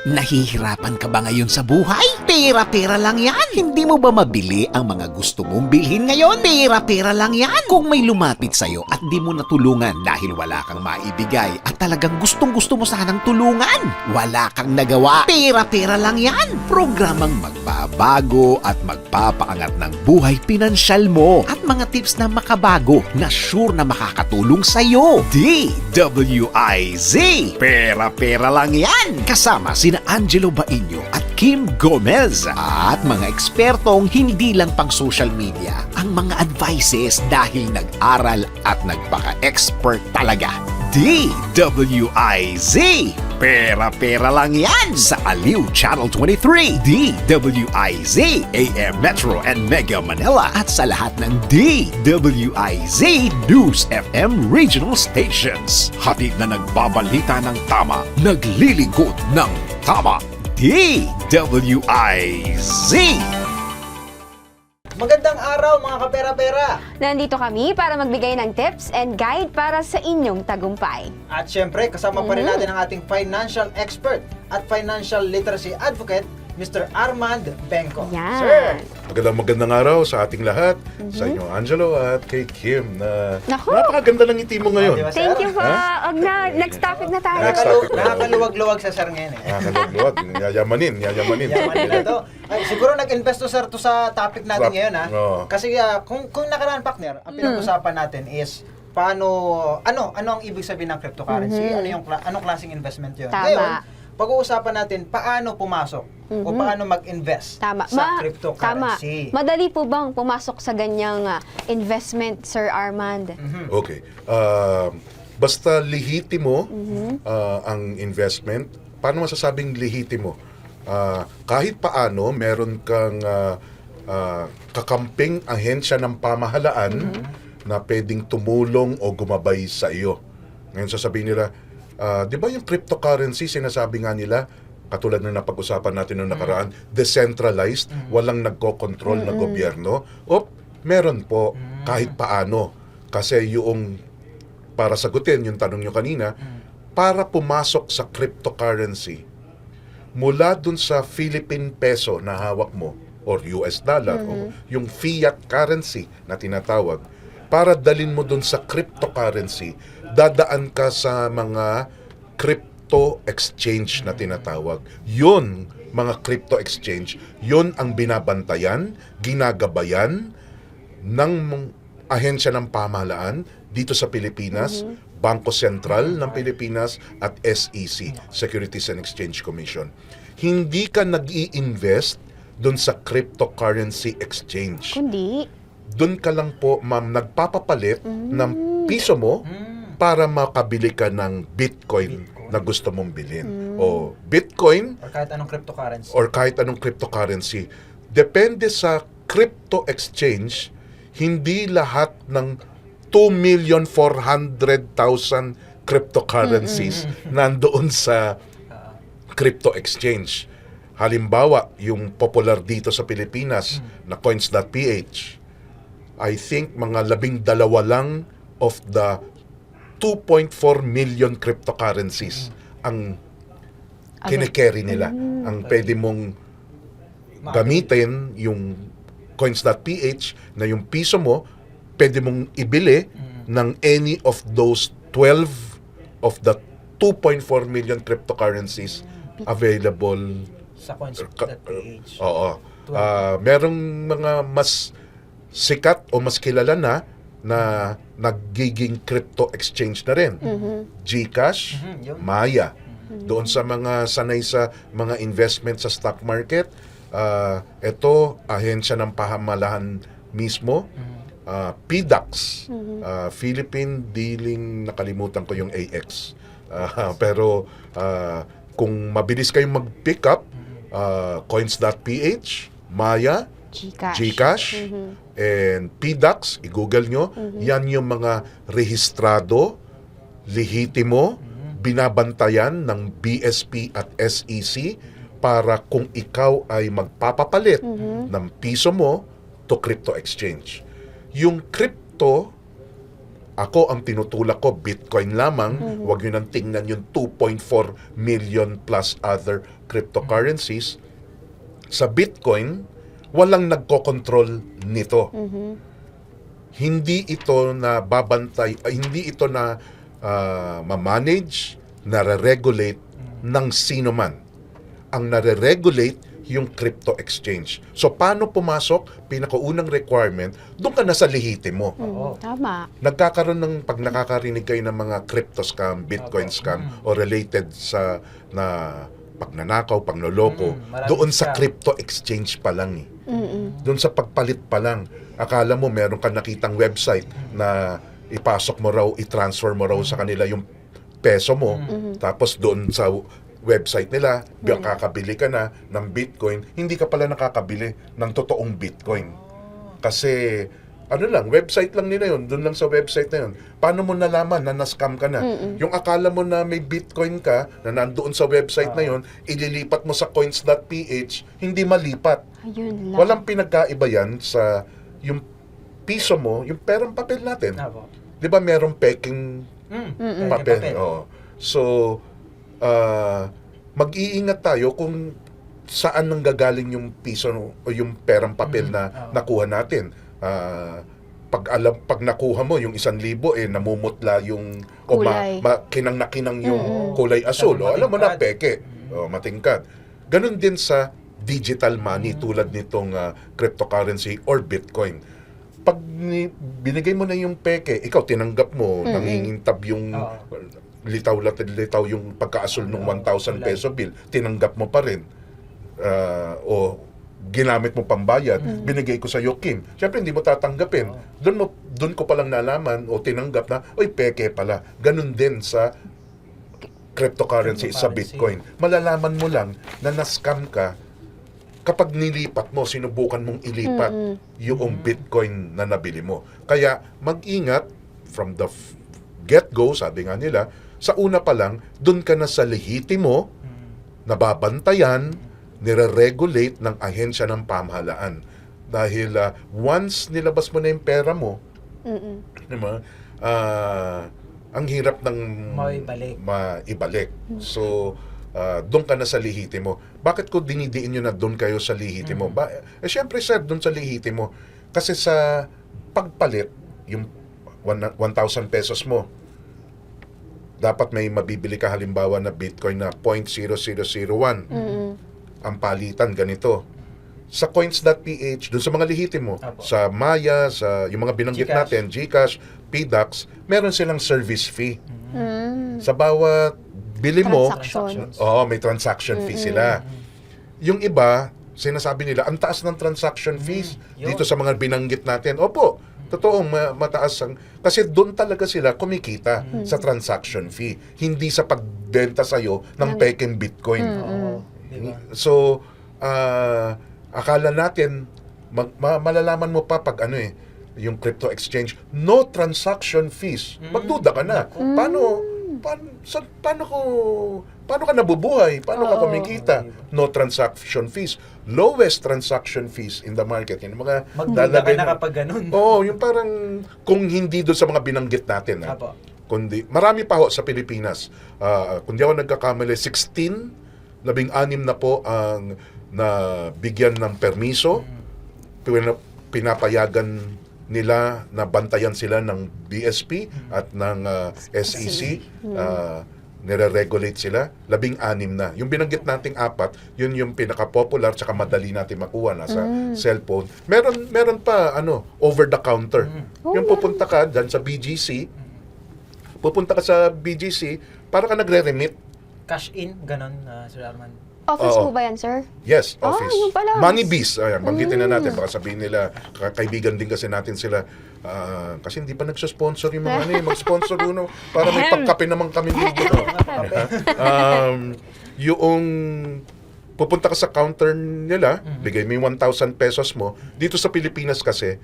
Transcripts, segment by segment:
Nahihirapan ka ba ngayon sa buhay? Pera-pera lang yan. Hindi mo ba mabili ang mga gusto mong bilhin ngayon? Pera-pera lang yan. Kung may lumapit sa'yo at di mo natulungan dahil wala kang maibigay at talagang gustong-gusto mo sanang tulungan, wala kang nagawa. Pera-pera lang yan. Programang magbabago at magpapaangat ng buhay pinansyal mo at mga tips na makabago na sure na makakatulong sa'yo. DWIZ. Pera-pera lang yan. Kasama sina Angelo Bainyo at Kim Gomez at mga ekspertong hindi lang pang social media ang mga advices dahil nag-aral at nagpaka-expert talaga. DWIZ. Pera-pera lang yan sa Aliw Channel 23, DWIZ, AM Metro and Mega Manila at sa lahat ng DWIZ News FM regional stations. Hatid na nagbabalita ng tama, naglilingkod ng tama. DWIZ. Magandang araw mga kapera-pera! Nandito kami para magbigay ng tips and guide para sa inyong tagumpay. At syempre, kasama pa rin natin ang ating financial expert at financial literacy advocate, Mr. Armand Benco. Yan. Sir! Magandang araw sa ating lahat, sa inyo Angelo at kay Kim na Naku! napakaganda ng ngiti mo ngayon. Di ba, sir? Thank you po. Next topic na tayo. Next topic. Nakakaluwag-luwag sa sir ngayon eh. Nakaluwag, yayamanin. Yaman nila to. Ay, siguro nag-invest to sir to sa topic natin Sa- ngayon ha. Oo. Kasi kung nakaraan partner, ang pinag-usapan natin is paano, ano ang ibig sabihin ng cryptocurrency? Anong klaseng investment yun? Tama. Ngayon, pag-uusapan natin paano pumasok o paano mag-invest Tama. sa cryptocurrency. Tama. Madali po bang pumasok sa ganyang investment, Sir Armand? Okay. Basta lihitimo ang investment. Paano masasabing lihitimo? Kahit paano, meron kang kakamping ahensya ng pamahalaan na pwedeng tumulong o gumabay sa iyo. Ngayon sasabihin nila, di ba yung cryptocurrency, sinasabi nga nila, katulad na napag-usapan natin noong nakaraan, decentralized, walang nagko-control na gobyerno. Meron po, kahit paano. Kasi yung, para sagutin yung tanong nyo kanina, para pumasok sa cryptocurrency, mula dun sa Philippine peso na hawak mo, or US dollar, o yung fiat currency na tinatawag, para dalin mo dun sa cryptocurrency, dadaan ka sa mga crypto exchange na tinatawag. Yun, mga crypto exchange, yun ang binabantayan, ginagabayan ng ahensya ng pamahalaan dito sa Pilipinas, Bangko Sentral ng Pilipinas at SEC, Securities and Exchange Commission. Hindi ka nag-i-invest doon sa cryptocurrency exchange. Kundi, Doon ka lang po, ma'am, nagpapapalit ng piso mo para makabili ka ng Bitcoin na gusto mong bilhin. O Bitcoin Or kahit anong cryptocurrency. or kahit anong cryptocurrency. Depende sa crypto exchange, hindi lahat ng 2,400,000 cryptocurrencies nandoon sa crypto exchange. Halimbawa, yung popular dito sa Pilipinas na coins.ph, I think mga 12 lang of the 2.4 million cryptocurrencies ang kinikerry nila. Ang pwede mong gamitin yung coins.ph na yung piso mo, pwede mong ibili ng any of those 12 of the 2.4 million cryptocurrencies available. Sa coins.ph. Oo. Merong mga mas sikat o mas kilala na nagiging crypto exchange na rin. GCash, Yun. Maya. Doon sa mga sanay sa mga investment sa stock market, ito, ahensya ng pamahalaan mismo, PDAX, Philippine Dealing, nakalimutan ko yung AX. Pero kung mabilis kayong mag-pick up, coins.ph, Maya, GCash, and PDAX, i-google nyo, yan yung mga rehistrado, lihitimo, binabantayan ng BSP at SEC para kung ikaw ay magpapapalit ng piso mo to crypto exchange. Yung crypto Ako, ang tinutulak ko, Bitcoin lamang. Huwag nyo nang tingnan yung 2.4 million plus other cryptocurrencies. Sa Bitcoin, walang nagkokontrol nito. Hindi ito na babantay, hindi ito na ma-manage, nare-regulate ng sino man. Ang nare-regulate yung crypto exchange. So, paano pumasok? Pinakaunang requirement, doon ka na sa lihite mo. Tama. Nagkakaroon ng, pag nakakarinig kayo ng mga crypto scam, Bitcoin scam, o related sa na pagnanakaw, pagnoloko, maraming doon sa scam. crypto exchange pa lang eh. Doon sa pagpalit pa lang. Akala mo meron kang nakitang website na ipasok mo raw, i-transfer mo raw sa kanila yung peso mo, tapos doon sa website nila, kakabili ka na ng Bitcoin, hindi ka pala nakakabili ng totoong Bitcoin. Kasi, ano lang, website lang nila yun, doon lang sa website na yun. Paano mo nalaman na na-scam ka na? Yung akala mo na may Bitcoin ka, na nandoon sa website na yun, ililipat mo sa coins.ph, hindi malipat. Ayun lang. Walang pinagkaiba yan sa yung piso mo, yung perang papel natin. Apo. Di ba merong peking papel? Oo. So, mag-iingat tayo kung saan nanggagaling yung piso o yung perang papel na nakuha natin. Pag nakuha mo yung 1,000 namumutla yung Kulay. kinang na kinang yung kulay asul. O, alam mo na, peke. O, matingkad. Ganon din sa digital money tulad nitong cryptocurrency or Bitcoin. Pag binigay mo na yung peke, ikaw tinanggap mo, nangingintab yung litaw yung pagkaasul ng 1,000 peso bill, tinanggap mo pa rin. O ginamit mo pambayad, binigay ko sa iyo, Kim. Siyempre, hindi mo tatanggapin. Doon ko palang nalaman o tinanggap na, oy, peke pala. Ganun din sa cryptocurrency, sa Bitcoin. Malalaman mo lang na na-scam ka kapag nilipat mo, sinubukan mong ilipat yung Bitcoin na nabili mo. Kaya, mag-ingat from the get-go, sabi nga nila, sa una pa lang, doon ka na sa lihiti mo, nababantayan, nire-regulate ng ahensya ng pamahalaan. Dahil once nilabas mo na yung pera mo, diba, ang hirap ng maibalik. So, doon ka na sa lihiti mo. Bakit ko dinidiin nyo na doon kayo sa lihiti mo? Siyempre, sir, doon sa lihiti mo. Kasi sa pagpalit, yung 1,000 pesos mo, dapat may mabibili ka halimbawa na Bitcoin na 0.0001. Ang palitan ganito. Sa coins.ph, dun sa mga lihitin mo, sa Maya, sa yung mga binanggit GCash. natin, GCash, PDAX, meron silang service fee. Sa bawat bili mo, Transaction. may transaction fee sila. Yung iba, sinasabi nila, ang taas ng transaction fees dito sa mga binanggit natin. Opo, totoong mataas ang... Kasi doon talaga sila kumikita sa transaction fee. Hindi sa pagbenta sa'yo ng peking Bitcoin. Diba? So, akala natin, malalaman mo pa pag yung crypto exchange, no transaction fees. Magduda ka na. Paano ka nabubuhay? Paano ka kumikita? No transaction fees. Lowest transaction fees in the market. Yung mga Magduda ka na kapag ganun. Oo, yung parang kung hindi doon sa mga binanggit natin. Apo. Kundi, marami pa ho sa Pilipinas. Kung di ako nagkakamali, 16 na po ang nabigyan ng permiso. Pinapayagan nila na bantayan sila ng BSP at ng SEC. Nire-regulate sila. 16 na. Yung binanggit nating 4, yun yung pinaka-popular tsaka madali natin makuha nasa cellphone. Meron pa over the counter. Yung pupunta ka dyan sa BGC, para ka nagre-remit. Cash in, ganun, Sir Arman. Office Oo. po ba yan, sir? Yes, office. yun pala. Moneybiz. Ayan, banggitin na natin. Baka sabihin nila, kaibigan din kasi natin sila. Kasi hindi pa nagsusponsor yung mga mag-sponsor para may pagkape naman kami dito. Yung pupunta ka sa counter nila, bigay mo yung 1,000 pesos mo. Dito sa Pilipinas kasi,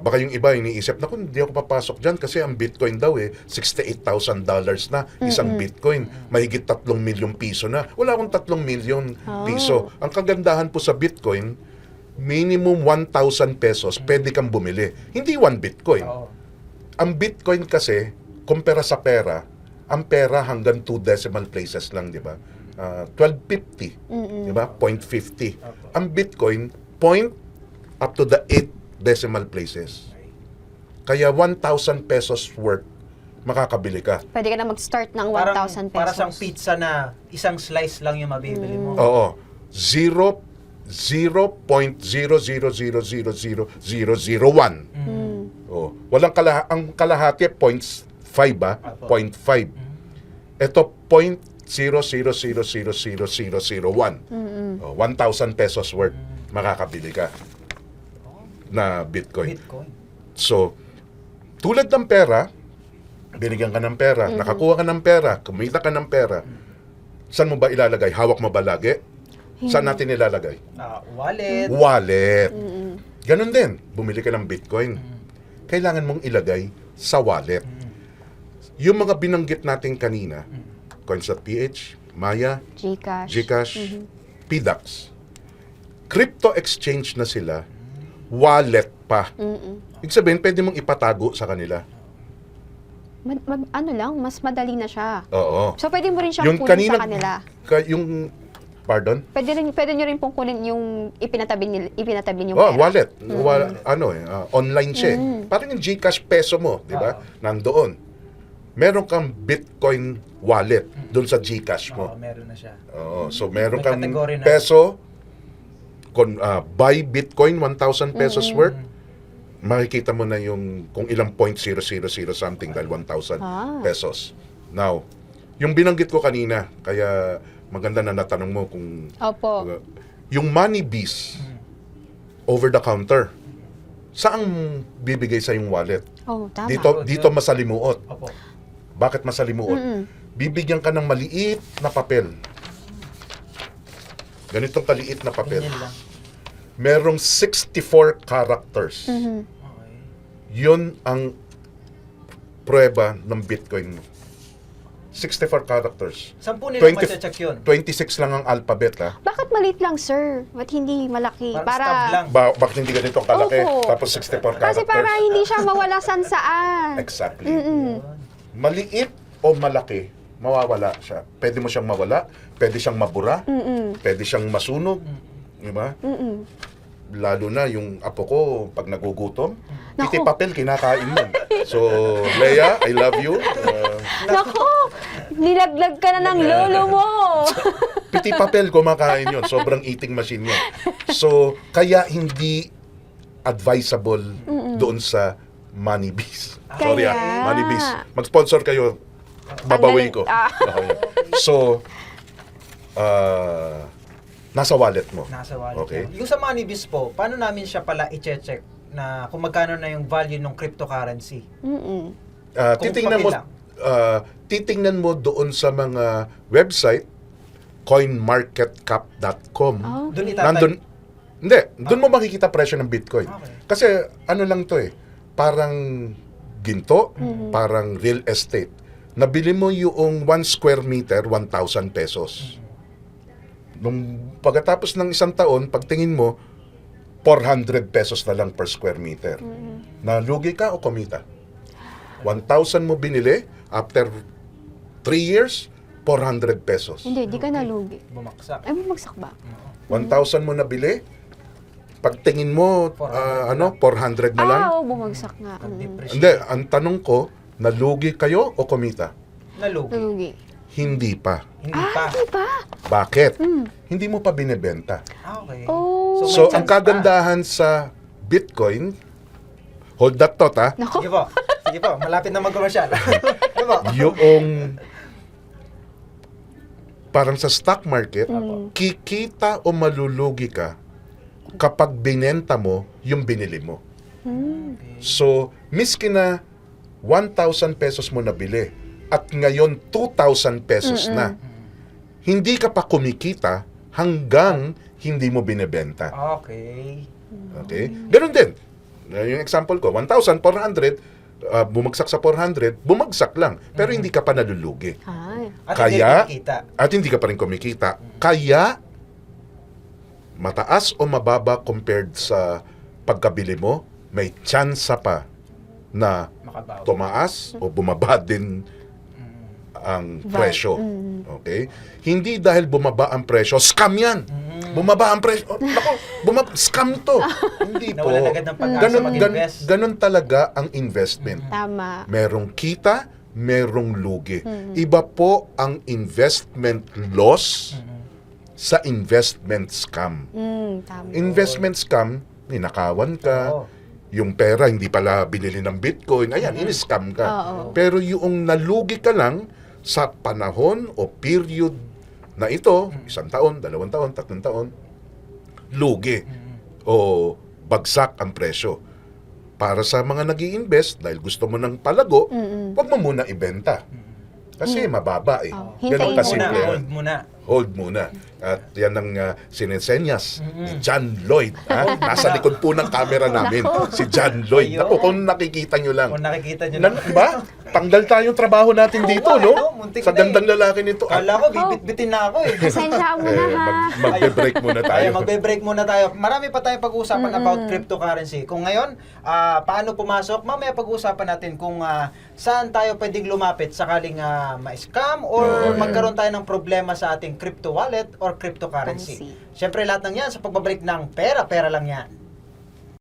baka yung iba iniisip, naku, hindi ako papasok dyan kasi ang Bitcoin daw $68,000 na isang Bitcoin. Mahigit 3 milyong piso na. Wala akong 3 milyong piso. Ang kagandahan po sa Bitcoin, minimum 1,000 pesos pwede kang bumili. Hindi 1 Bitcoin. ang Bitcoin kasi, kumpara sa pera, ang pera hanggang 2 decimal places lang, di ba? 1250, di ba? 0.50. Ang Bitcoin, point up to the 8 decimal places. Kaya 1,000 pesos worth, makakabili ka. Pwede ka na mag-start ng 1,000 pesos. Para sang pizza na isang slice lang yung mabibili mo. Oo. 0.00000001. Oh, walang ang kalahati 0.5 ba? Apo. 0.5. Ito 0.00000001. Oh, 1,000 pesos worth makakabili ka na Bitcoin. Bitcoin. So, tulad ng pera, binigyan ka ng pera, nakakuha ka ng pera, kumita ka ng pera, saan mo ba ilalagay? Hawak mo ba lagi? Saan natin ilalagay? Wallet. Wallet. Ganon din, bumili ka ng Bitcoin. Kailangan mong ilagay sa wallet. Yung mga binanggit natin kanina, Coins.ph, Maya, Gcash. Gcash, PDAX, crypto exchange na sila, wallet pa. Ibig sabihin, pwede mong ipatago sa kanila. Ano lang, mas madali na siya. Oo. So, pwede mo rin siyang Yung kunin kanina, sa kanila. Pardon? Pwede nyo rin pong kunin yung ipinatabi yung Oh, pera. wallet. Online siya. Parang yung GCash peso mo, di ba? Nandoon. Meron kang Bitcoin wallet doon sa GCash mo. Meron na siya. Oo. So, meron May kang category na. peso, buy Bitcoin 1,000 pesos worth, makikita mo na yung kung ilang 0.000 something dahil 1,000 pesos. Now, yung binanggit ko kanina, kaya maganda na natanong mo kung Opo. yung Money Beast over the counter, saan bibigay sa yung wallet? Oh, tama. Dito masalimuot. Opo. Bakit masalimuot? Bibigyan ka ng maliit na papel. Ganitong kaliit na papel. Ganyan lang. Merong 64 characters. Okay. Yun ang prueba ng Bitcoin mo. 64 characters. Saan po nila 20 check yun? 26 lang ang alphabet, ha? Bakit maliit lang, sir? Ba't hindi malaki? Parang stub lang. Bakit hindi ganito kalaki? Opo. Tapos 64 characters. Kasi para hindi siya mawala saan. Exactly. Maliit o malaki, mawawala siya. Pwede mo siyang mawala, pwede siyang mabura, pwede siyang masunog. Di ba? Lalo na yung apo ko, pag nagugutom, piti papel, kinakain mo. So, Leia, I love you. Nako! Nilaglag ka na ng lolo mo! Piti papel, kumakain yun. Sobrang eating machine yun. So, kaya hindi advisable doon sa Money Beast. Sorry Kaya. Money Beast. Mag-sponsor kayo, babawi ko. Okay. So, nasa wallet mo. Nasa wallet. Okay. Yung sa Moneybiz po, paano namin siya pala i-check na kung magkano na yung value ng cryptocurrency? Titingnan mo papel lang. titingnan mo doon sa mga website coinmarketcap.com. Doon Doon mo makikita presyo ng Bitcoin. Okay. Kasi ano lang 'to parang ginto, parang real estate. Nabili mo yung 1 square meter, 1,000 pesos. Nung pagkatapos ng isang taon, pagtingin mo, 400 pesos na lang per square meter. Nalugi ka o kumita? 1,000 mo binili, after 3 years, 400 pesos. Hindi ka nalugi. Bumaksak. Ay, bumagsak ba? 1,000 mo nabili, pagtingin mo, 400 na lang. Bumagsak nga. Depreciate. Hindi, ang tanong ko, nalugi kayo o kumita? Nalugi. Nalugi. Hindi pa. Hindi pa. Hindi pa? Bakit? Hindi mo pa binebenta. Okay. Oh. So, may ang chance pa. kagandahan sa Bitcoin, hold that thought, ha? Nako. Sige po. Sige po. Malapit na mag-commercial. Sige po. Yung parang sa stock market, kikita o malulugi ka kapag binenta mo yung binili mo. So, miski na 1,000 pesos mo nabili at ngayon 2,000 pesos na, hindi ka pa kumikita hanggang hindi mo binebenta. Okay. Okay? Ganun din. Yung example ko, 1,400, bumagsak sa 400, bumagsak lang. Pero hindi ka pa nalulugi. Ay. At Kaya, hindi kita. at hindi ka pa rin kumikita. Kaya, mataas o mababa compared sa pagkabili mo, may tsansa pa na Makabaw. tumaas o bumaba din ang Right. presyo. Okay? Hindi dahil bumaba ang presyo, scam yan. Bumaba ang presyo. Nako, scam to. Hindi po. Nawalan agad ng pag-asa mag-invest. Ganun talaga ang investment. Tama. Merong kita, merong lugi. Iba po ang investment loss sa investment scam. Tama. Investment scam, ninakawan ka, Oo. yung pera hindi pala binili ng Bitcoin, ayan, in-scam ka. Oo. Pero yung nalugi ka lang sa panahon o period na ito, 1 taon, 2 taon, 3 taon, lugi o bagsak ang presyo. Para sa mga nag-i-invest, dahil gusto mo ng palago, wag mo muna ibenta. Kasi mababa eh. Oh, Ganun hintayin kasimple. muna. Hold muna. Hold muna. At yan ang sinesenyas ni John Lloyd. Ha? Nasa likod po ng camera namin. Si John Lloyd. Ayun. Ako, kung nakikita nyo lang. Kung nakikita nyo Ba? Tanggal tayong trabaho natin dito, Oo nga, no? no? Muntik Sa na gandang lalaki nito. Kala ko, bibit-bitin na ako eh. Pasensya ka muna ha. Magbe-break muna tayo. Ay, magbe-break muna tayo. Marami pa tayong pag-uusapan about cryptocurrency. Kung ngayon, paano pumasok, mamaya pag-uusapan natin kung saan tayo pwedeng lumapit sakaling ma-scam or magkaroon tayo ng problema sa ating crypto wallet or cryptocurrency. Siyempre lahat ng yan sa pagbabalik ng pera lang yan.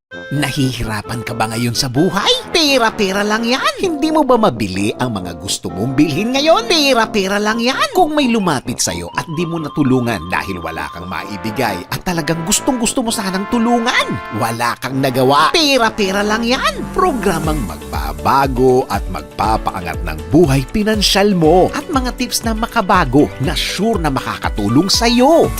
Nahihirapan ka ba ngayon sa buhay? Pera-pera lang yan. Hindi mo ba mabili ang mga gusto mong bilhin ngayon? Pera-pera lang yan. Kung may lumapit sa'yo at di mo natulungan dahil wala kang maibigay at talagang gustong-gusto mo sanang tulungan, wala kang nagawa. Pera-pera lang yan. Programang magbabago at magpapaangat ng buhay pinansyal mo at mga tips na makabago na sure na makakatulong sa'yo.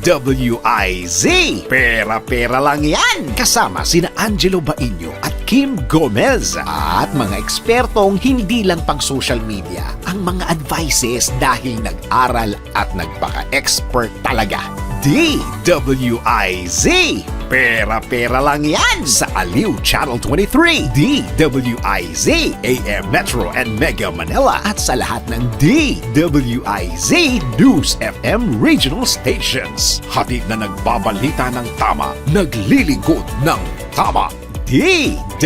DWIZ. Pera-pera lang yan. Kasama sina Angelo Bainyo at Kim Gomez at mga ekspertong hindi lang pang social media ang mga advices dahil nag-aral at nagpaka-expert talaga. DWIZ. Pera-pera lang yan sa Aliw Channel 23, DWIZ, AM Metro and Mega Manila at sa lahat ng DWIZ News FM regional stations. Hatid na nagbabalita ng tama, naglilingkod ng tama. DWIZ.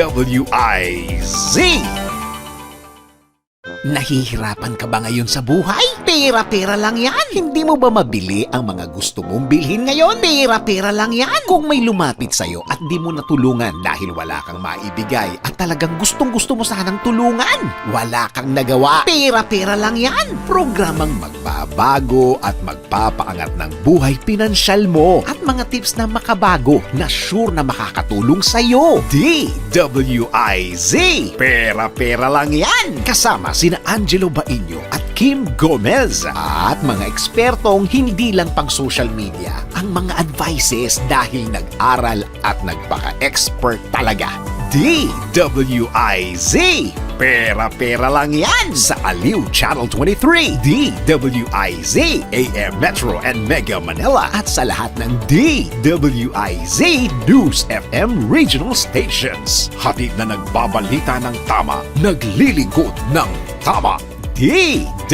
Nahihirapan ka ba ngayon sa buhay? Pera-pera lang yan. Hindi mo ba mabili ang mga gusto mong bilhin ngayon? Pera-pera lang yan. Kung may lumapit sa'yo at di mo natulungan dahil wala kang maibigay at talagang gustong-gusto mo sanang tulungan, wala kang nagawa. Pera-pera lang yan. Programang magbabago at magpapaangat ng buhay pinansyal mo at mga tips na makabago na sure na makakatulong sa'yo. DWIZ. Pera-pera lang yan. Kasama sina Angelo Bainyo at Kim Gomez at mga ekspertong hindi lang pang social media ang mga advices dahil nag-aral at nagpaka-expert talaga. DWIZ. Pera-pera lang yan sa Aliw Channel 23, DWIZ, AM Metro and Mega Manila at sa lahat ng DWIZ News FM regional stations. Hatid na nagbabalita ng tama, naglilingkod ng tama. DWIZ.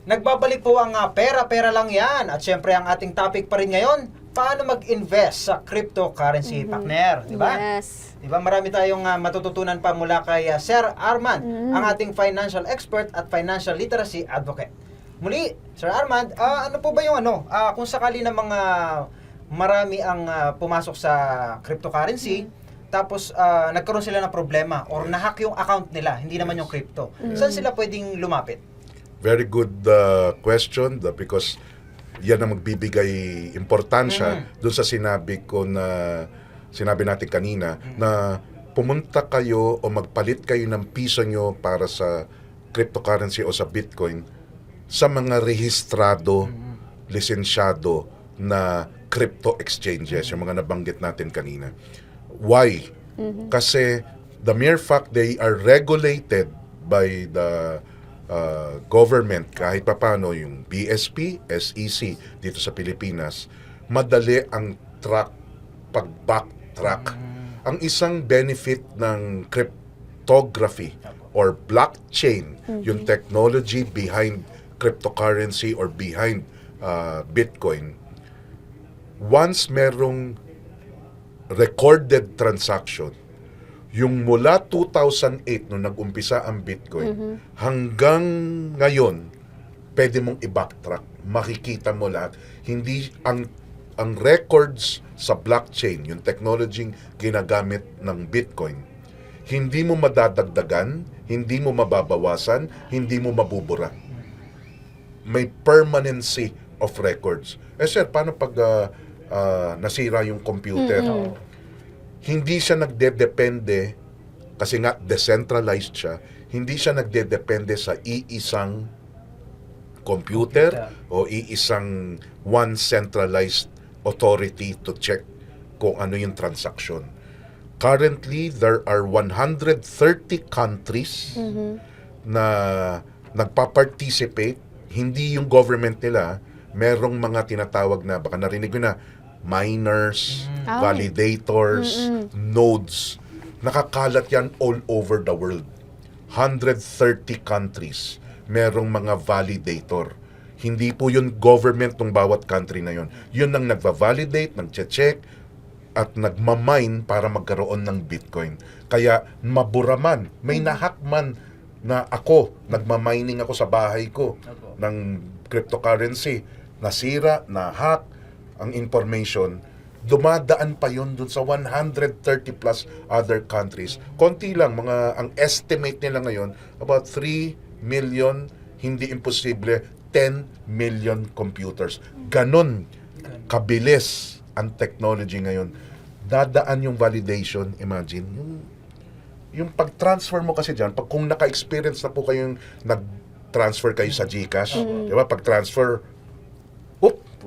Nagbabalik po ang pera lang yan. At syempre ang ating topic pa rin ngayon, paano mag-invest sa cryptocurrency, partner, di ba? Yes. Di ba marami tayong matututunan pa mula kay Sir Armand, ang ating financial expert at financial literacy advocate. Muli, Sir Armand, ano po ba yung kung sakali na mga marami ang pumasok sa cryptocurrency, tapos nagkaroon sila ng problema or nahack yung account nila, hindi naman yung crypto. Saan sila pwedeng lumapit? Very good question because yan ang magbibigay importansya doon sa sinabi natin kanina na pumunta kayo o magpalit kayo ng piso nyo para sa cryptocurrency o sa Bitcoin sa mga rehistrado, lisensyado na crypto exchanges, yung mga nabanggit natin kanina. Why? Kasi the mere fact they are regulated by the government, kahit papano yung BSP, SEC dito sa Pilipinas, madali ang pag-backtrack. Ang isang benefit ng cryptography or blockchain, yung technology behind cryptocurrency or behind Bitcoin, once merong recorded transaction, yung mula 2008 nung nag-umpisa ang Bitcoin hanggang ngayon, pwede mong i-backtrack. Makikita mo lahat. Hindi ang records sa blockchain, yung technology ginagamit ng Bitcoin, hindi mo madadagdagan, hindi mo mababawasan, hindi mo mabubura. May permanency of records. Sir, paano pag nasira yung computer? Hindi siya nagdedepende, kasi nga decentralized siya, hindi siya nagdedepende sa iisang computer o iisang one centralized authority to check kung ano yung transaction. Currently, there are 130 countries na nagpa-participate. Hindi yung government nila, merong mga tinatawag na, baka narinig ko na, miners, validators, nodes. Nakakalat yan all over the world. 130 countries, merong mga validator. Hindi po yun government ng bawat country na yun. Yun ang nagva-validate, nagche-check, at nagmamine para magkaroon ng Bitcoin. Kaya mabura man, may nahack man na ako, nagmamining ako sa bahay ko ng cryptocurrency, nasira, nahack ang information, dumadaan pa yun dun sa 130 plus other countries. Konti lang, ang estimate nila ngayon, about 3 million, hindi imposible, 10 million computers. Ganon kabilis ang technology ngayon. Dadaan yung validation, imagine, yung pag-transfer mo kasi dyan, kung naka-experience na po kayong nag-transfer kayo sa GCash, di ba, pag-transfer,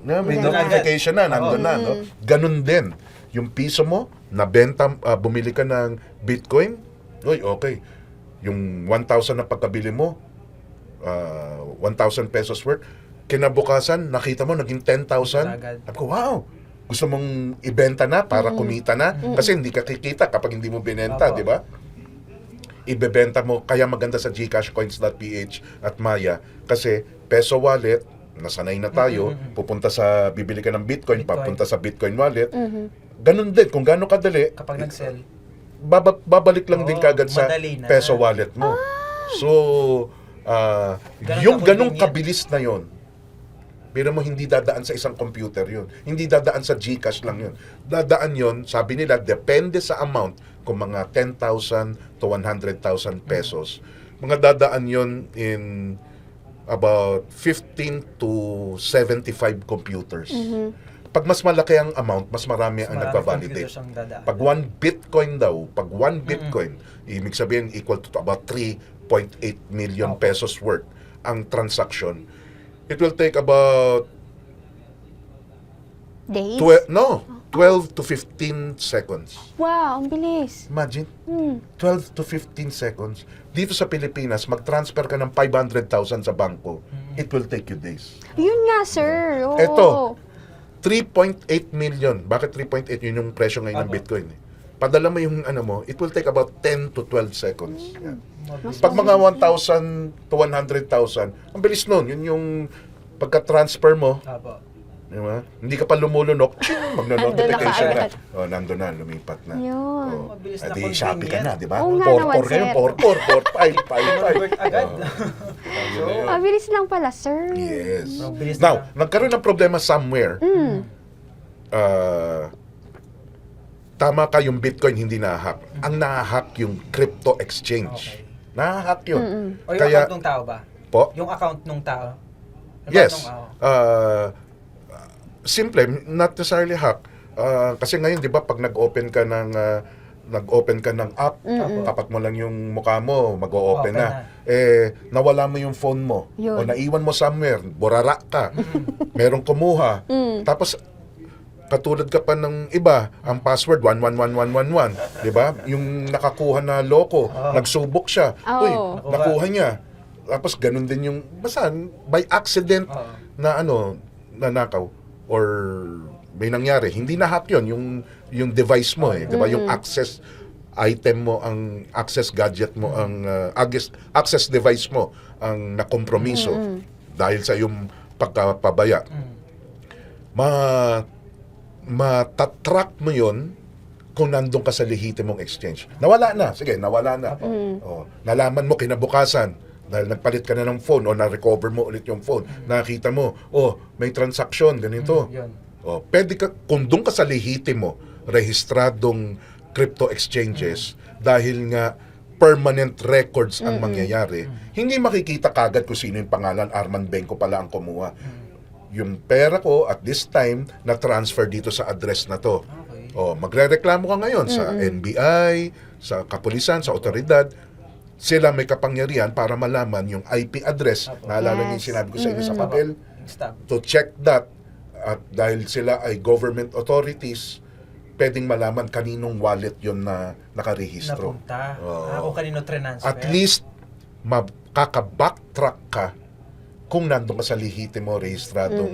may notification na, nandun na. No? Ganun din. Yung piso mo, nabenta, bumili ka ng Bitcoin, okay. Yung 1,000 na pagkabili mo, 1,000 pesos worth, kinabukasan, nakita mo, naging 10,000. Ako, wow! Gusto mong ibenta na para kumita na? Kasi hindi ka kikita kapag hindi mo binenta, di ba? Ibebenta mo, kaya maganda sa GCash, Coins.ph at Maya, kasi peso wallet, nasanay na tayo, pupunta sa, bibili ka ng Bitcoin, papunta sa Bitcoin wallet, ganun din, kung gaano kadali, Kapag nag-sell, babalik lang din kagad sa madali na. peso wallet mo. So, yung ganung kabilis na yon, pero mo hindi dadaan sa isang computer yon, hindi dadaan sa GCash lang yon, dadaan yon, sabi nila, depende sa amount, kung mga 10,000 to 100,000 pesos, mga dadaan yon in about 15 to 75 computers. Pag mas malaki ang amount, mas marami ang nagpa-validate. Pag 1 Bitcoin daw, pag 1 Bitcoin, ibig sabihin equal to about 3.8 million pesos worth ang transaction. It will take about Days? 12 to 15 seconds. Wow, ang bilis. Imagine, 12 to 15 seconds. Dito sa Pilipinas, mag-transfer ka ng 500,000 sa bangko. It will take you days. Yun nga, sir. Oo. Eto, 3.8 million. Bakit 3.8? Yun yung presyo ngayon ng Bitcoin. Padala mo yung mo, it will take about 10 to 12 seconds. Yan. Pag mga 1,000 to 100,000, ang bilis nun. Yun yung pagka-transfer mo, diba? Hindi ka pa lumulunok, magno-notification na. Nandun na, lumipat na. Yun. Mabilis na Di Shopee ka na, di ba? Oo nga naman, kayo, sir. Work agad. Mabilis lang pala, sir. Yes. Mabilis Now, na. nagkaroon ng problema somewhere. Tama ka, yung Bitcoin hindi na-hack. Ang na-hack yung crypto exchange. Okay. Na-hack yun. O yung Kaya, account ng tao ba? po? Yung account ng tao? Yes. Simple, not necessarily hack. Kasi ngayon, di ba, pag nag-open ka ng app, tapat mo lang yung mukha mo, mag-o-open na. Nawala mo yung phone mo. Yun. O naiwan mo somewhere, burara ka. Merong kumuha. Tapos, katulad ka pa ng iba, ang password 111111, 'di ba? Yung nakakuha na loko, nagsubok siya. Uy, nakuha niya. Tapos ganun din yung basta by accident na nanakaw or may nangyari. Hindi na hack 'yon, yung device mo 'di ba? Yung access item mo, ang access gadget mo, ang access device mo ang nakompromiso dahil sa yung pagkapabaya. Matatrack mo yon kung nandun ka sa lehitimong exchange. Nawala na. Sige, nawala na. Oh, nalaman mo kinabukasan dahil nagpalit ka na ng phone o na-recover mo ulit yung phone. Nakita mo, may transaction, ganito. Yun. Pwede ka, kung doon ka sa lehitimo, rehistradong crypto exchanges, dahil nga permanent records ang mangyayari, hindi makikita kagad kung sino yung pangalan, Arman Benko pala ang kumuha. Yung pera ko at this time na transfer dito sa address na to. Okay. Magrereklamo ka ngayon sa NBI, sa kapulisan, sa otoridad. Sila may kapangyarihan para malaman yung IP address. Naalala niyo yung sinabi ko sa inyo sa papel? Stop. To check that. At dahil sila ay government authorities, pwedeng malaman kaninong wallet yon na nakarehistro. Napunta. Oo. Kung kanino transfer. At least, makaka-backtrack ka kung nandun ka sa lehitimo rehistradong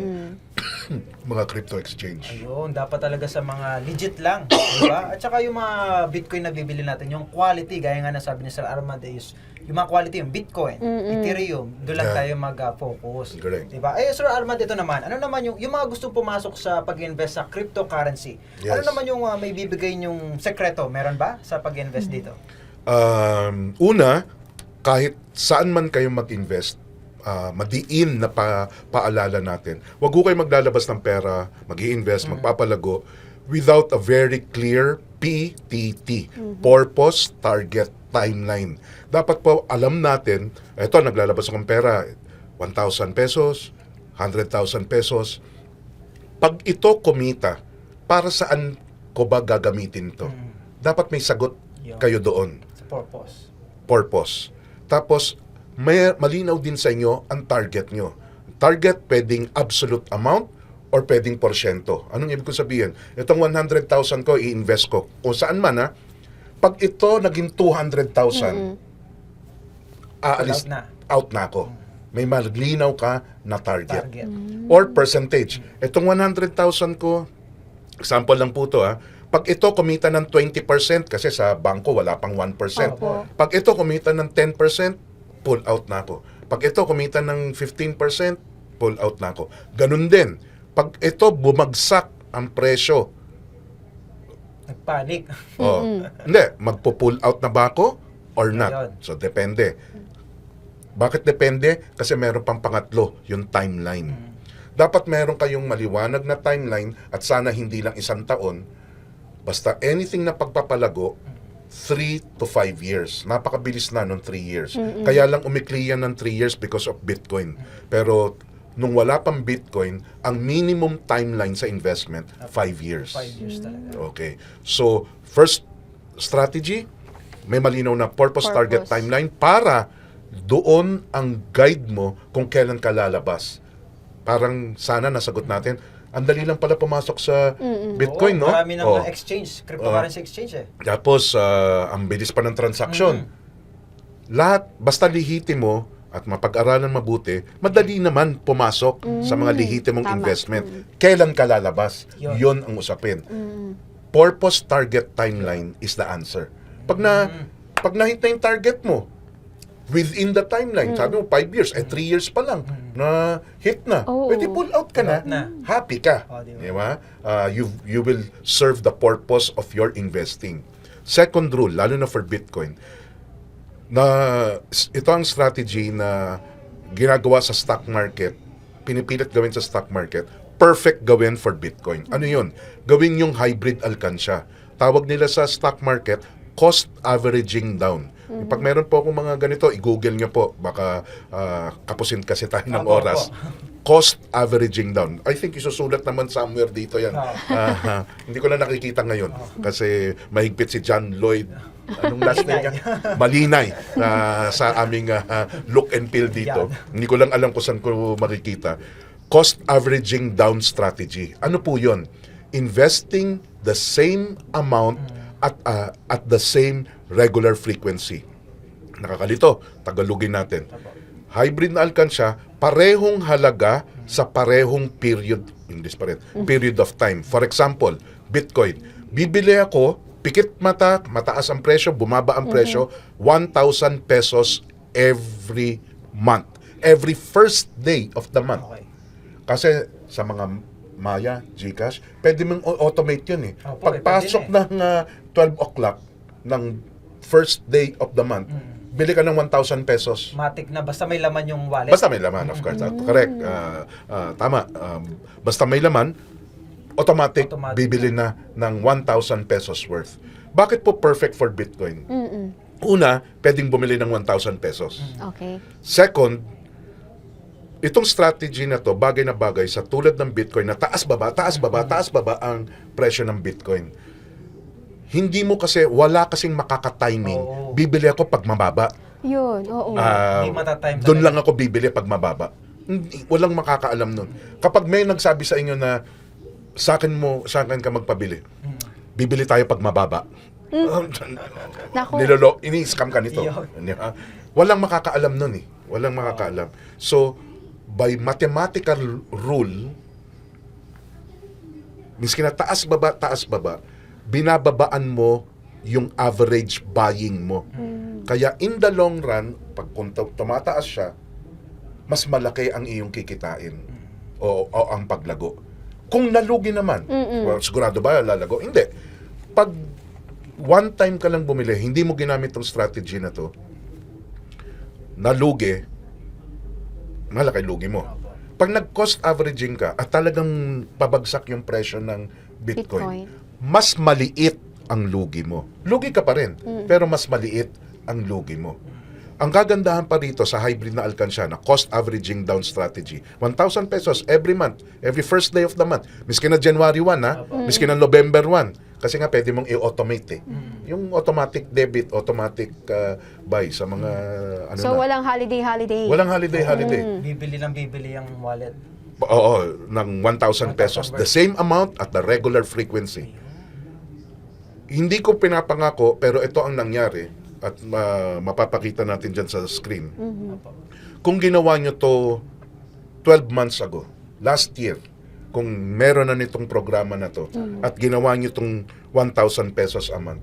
mga crypto exchange. Ayun, dapat talaga sa mga legit lang, di ba? At saka yung mga Bitcoin na bibili natin, yung quality, gaya nga nasabi ni Sir Armand, is yung mga quality, yung Bitcoin, Ethereum, doon lang Yeah. tayo mag-focus. Correct. Di ba? Sir Armand, ito naman, ano naman yung mga gustong pumasok sa pag-invest sa cryptocurrency? Yes. Ano naman yung may bibigay yung sekreto? Meron ba sa pag-invest dito? Una, kahit saan man kayo mag-invest, madiin na paalala natin. Huwag ko kayo maglalabas ng pera, mag-i-invest, magpapalago, without a very clear PTT, Purpose, Target, Timeline. Dapat po alam natin, eto, naglalabas akong pera, 1,000 pesos, 100,000 pesos. Pag ito kumita, para saan ko ba gagamitin to? Dapat may sagot Yun. kayo doon. Sa purpose. Purpose. Tapos, may malinaw din sa inyo ang target nyo. Target pwedeng absolute amount or pwedeng porsyento. Anong ibig ko sabihin? Itong 100,000 ko, i-invest ko. Kung saan man pag ito naging 200,000, aalis, out na ako. May malinaw ka na target. Or percentage. Itong 100,000 ko, example lang po to pag ito kumita ng 20%, kasi sa bangko wala pang 1%. Opo. Pag ito kumita ng 10%, pull out na ako. Pag ito kumita ng 15%, pull out na ako. Ganun din. Pag ito bumagsak ang presyo, Nagpanik. hindi, magpo-pull out na ba ako or not? Ayun. So, depende. Bakit depende? Kasi meron pang pangatlo, yung timeline. Dapat meron kayong maliwanag na timeline at sana hindi lang 1 taon. Basta anything na pagpapalago, 3 to 5 years. Napakabilis na nung 3 years. Kaya lang umikli yan ng 3 years because of Bitcoin. Pero nung wala pang Bitcoin, ang minimum timeline sa investment, 5 years. 5 years talaga. Okay. So, first strategy, may malinaw na purpose, target, timeline para doon ang guide mo kung kailan ka lalabas. Parang sana nasagot natin. Ang dali lang pala pumasok sa Bitcoin, Oo, no? marami ng exchange, cryptocurrency exchange Tapos, ang bilis pa ng transaction. Lahat, basta lehitimo at mapag-aralan mabuti, madali naman pumasok sa mga lehitimong Tama. investment. Kailan ka lalabas? Yun. Yun ang usapin. Purpose, target, timeline is the answer. Pag na-hit na yung target mo, within the timeline, sabi mo 5 years, 3 years pa lang, na hit na. Oo. Pwede pull out ka na. Pull out na. Happy ka. Di ba? Di ba? You will serve the purpose of your investing. Second rule, lalo na for Bitcoin, na ito ang strategy na ginagawa sa stock market, pinipilit gawin sa stock market, perfect gawin for Bitcoin. Ano yun? Gawin yung hybrid alkansya. Tawag nila sa stock market, cost averaging down. Pag meron po akong mga ganito, i-google nyo po. Baka kapusin kasi tayo ng Opo, oras. opo. Cost averaging down. I think isusulat naman somewhere dito yan. Hindi ko na nakikita ngayon. Kasi mahigpit si John Lloyd. Anong last name niya? Malinay. Sa aming look and feel dito. Hindi ko lang alam kung saan ko makikita. Cost averaging down strategy. Ano po yun? Investing the same amount at the same regular frequency. Nakakalito, Tagalogin natin. Hybrid na alkansya, parehong halaga sa parehong period, English pa rin, period of time. For example, Bitcoin. Bibili ako, pikit mata, mataas ang presyo, bumaba ang presyo, 1,000 pesos every month. Every first day of the month. Okay. Kasi sa mga Maya, GCash, pwede mong automate yun eh. Opo, Pagpasok pwede ng 12 o'clock ng first day of the month, bili ka ng 1,000 pesos. Matic na basta may laman yung wallet. Basta may laman, of course. Correct. Tama. Basta may laman, automatic bibili na ng 1,000 pesos worth. Bakit po perfect for Bitcoin? Una, pwedeng bumili ng 1,000 pesos. Okay. Second, itong strategy na to, bagay na bagay sa tulad ng Bitcoin na taas-baba, taas-baba, taas-baba ang presyo ng Bitcoin. Hindi mo kasi, wala kasing makaka-timing. Oo. Bibili ako pag mababa. Yun, oo. Hindi matatime Doon talaga. lang ako bibili pag mababa. Walang makakaalam nun. Kapag may nagsabi sa inyo na sa akin ka magpabili, bibili tayo pag mababa. Naku. Ini-scam ka nito. Yun. Walang makakaalam nun eh. Walang makakaalam. So, by mathematical rule, miski na taas-baba, binababaan mo yung average buying mo. Kaya in the long run, pag tumataas siya, mas malaki ang iyong kikitain o ang paglago. Kung nalugi naman, well, sigurado ba lalago? Hindi. Pag one time ka lang bumili, hindi mo ginamit tong strategy na to, nalugi, malaki lugi mo. Pag nag-cost averaging ka at talagang pabagsak yung presyo ng Bitcoin, mas maliit ang lugi mo. Lugi ka pa rin, pero mas maliit ang lugi mo. Ang kagandahan pa rito sa hybrid na alkansya na cost averaging down strategy, 1,000 pesos every month, every first day of the month. Miski na January 1, miski na November 1. Kasi nga pwede mong i-automate eh. Yung automatic debit, automatic buy sa mga ano So, na. walang holiday. Walang holiday. Bibili ang wallet. Oo, ng 1,000 pesos. The same amount at the regular frequency. Hindi ko pinapangako, pero ito ang nangyari at mapapakita natin dyan sa screen. Kung ginawa nyo to 12 months ago, last year, kung meron na nitong programa na to, at ginawa nyo tong 1,000 pesos a month,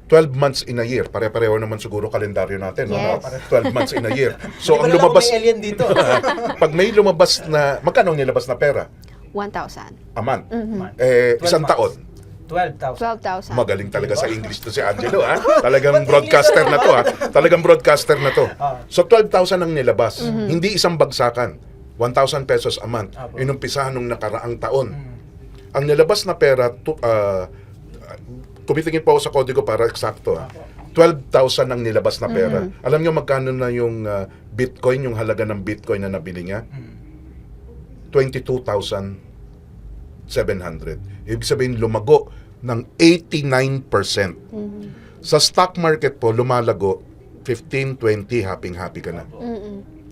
12 months in a year, pare-pareho naman siguro kalendaryo natin. Yes. No? 12 months in a year. So, ang Hindi ko alam lumabas, kung may alien dito. pag may lumabas na, magkano ang nilabas na pera? 1,000. A month. 12 Isang months. taon. 12,000. 12,000. Magaling talaga sa English to si Angelo, ha? Talagang broadcaster na to, ha? Talagang broadcaster na to. So, 12,000 ang nilabas. Hindi isang bagsakan. 1,000 pesos a month. Inumpisahan nung nakaraang taon. Ang nilabas na pera, tumitingin po ako sa kodigo para eksakto, ha? 12,000 ang nilabas na pera. Alam nyo magkano na yung Bitcoin, yung halaga ng Bitcoin na nabili niya? 22,700. Ibig sabihin, lumago ng 89%. Sa stock market po, lumalago 15, 20, happy ka na.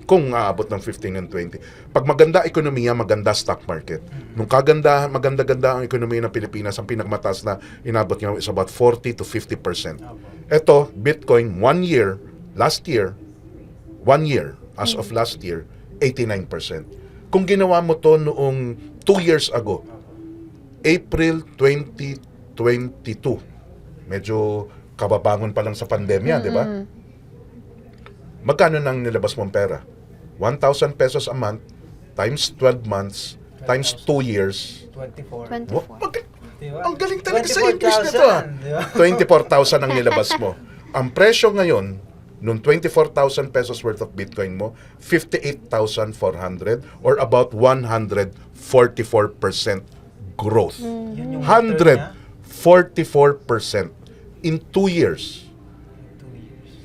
Kung aabot ng 15 and 20. Pag maganda ekonomiya, maganda stock market. Nung maganda-ganda ang ekonomiya ng Pilipinas, ang pinakamataas na inabot niya is about 40 to 50%. Ito, Bitcoin, 1 year, as of last year, 89%. Kung ginawa mo to noong 2 years ago, April 2022, medyo kababangon pa lang sa pandemya, di ba? Magkano nang nilabas mong pera? 1,000 pesos a month times 12 months times 2 years. 24. 24. Diba? Ang galing talaga sa English na to, ha? 24,000, diba? 24,000 ang nilabas mo. Ang presyo ngayon, nung 24,000 pesos worth of Bitcoin mo, 58,400 or about 144% growth. Yun yung return niya. 144% in 2 years. 2 years.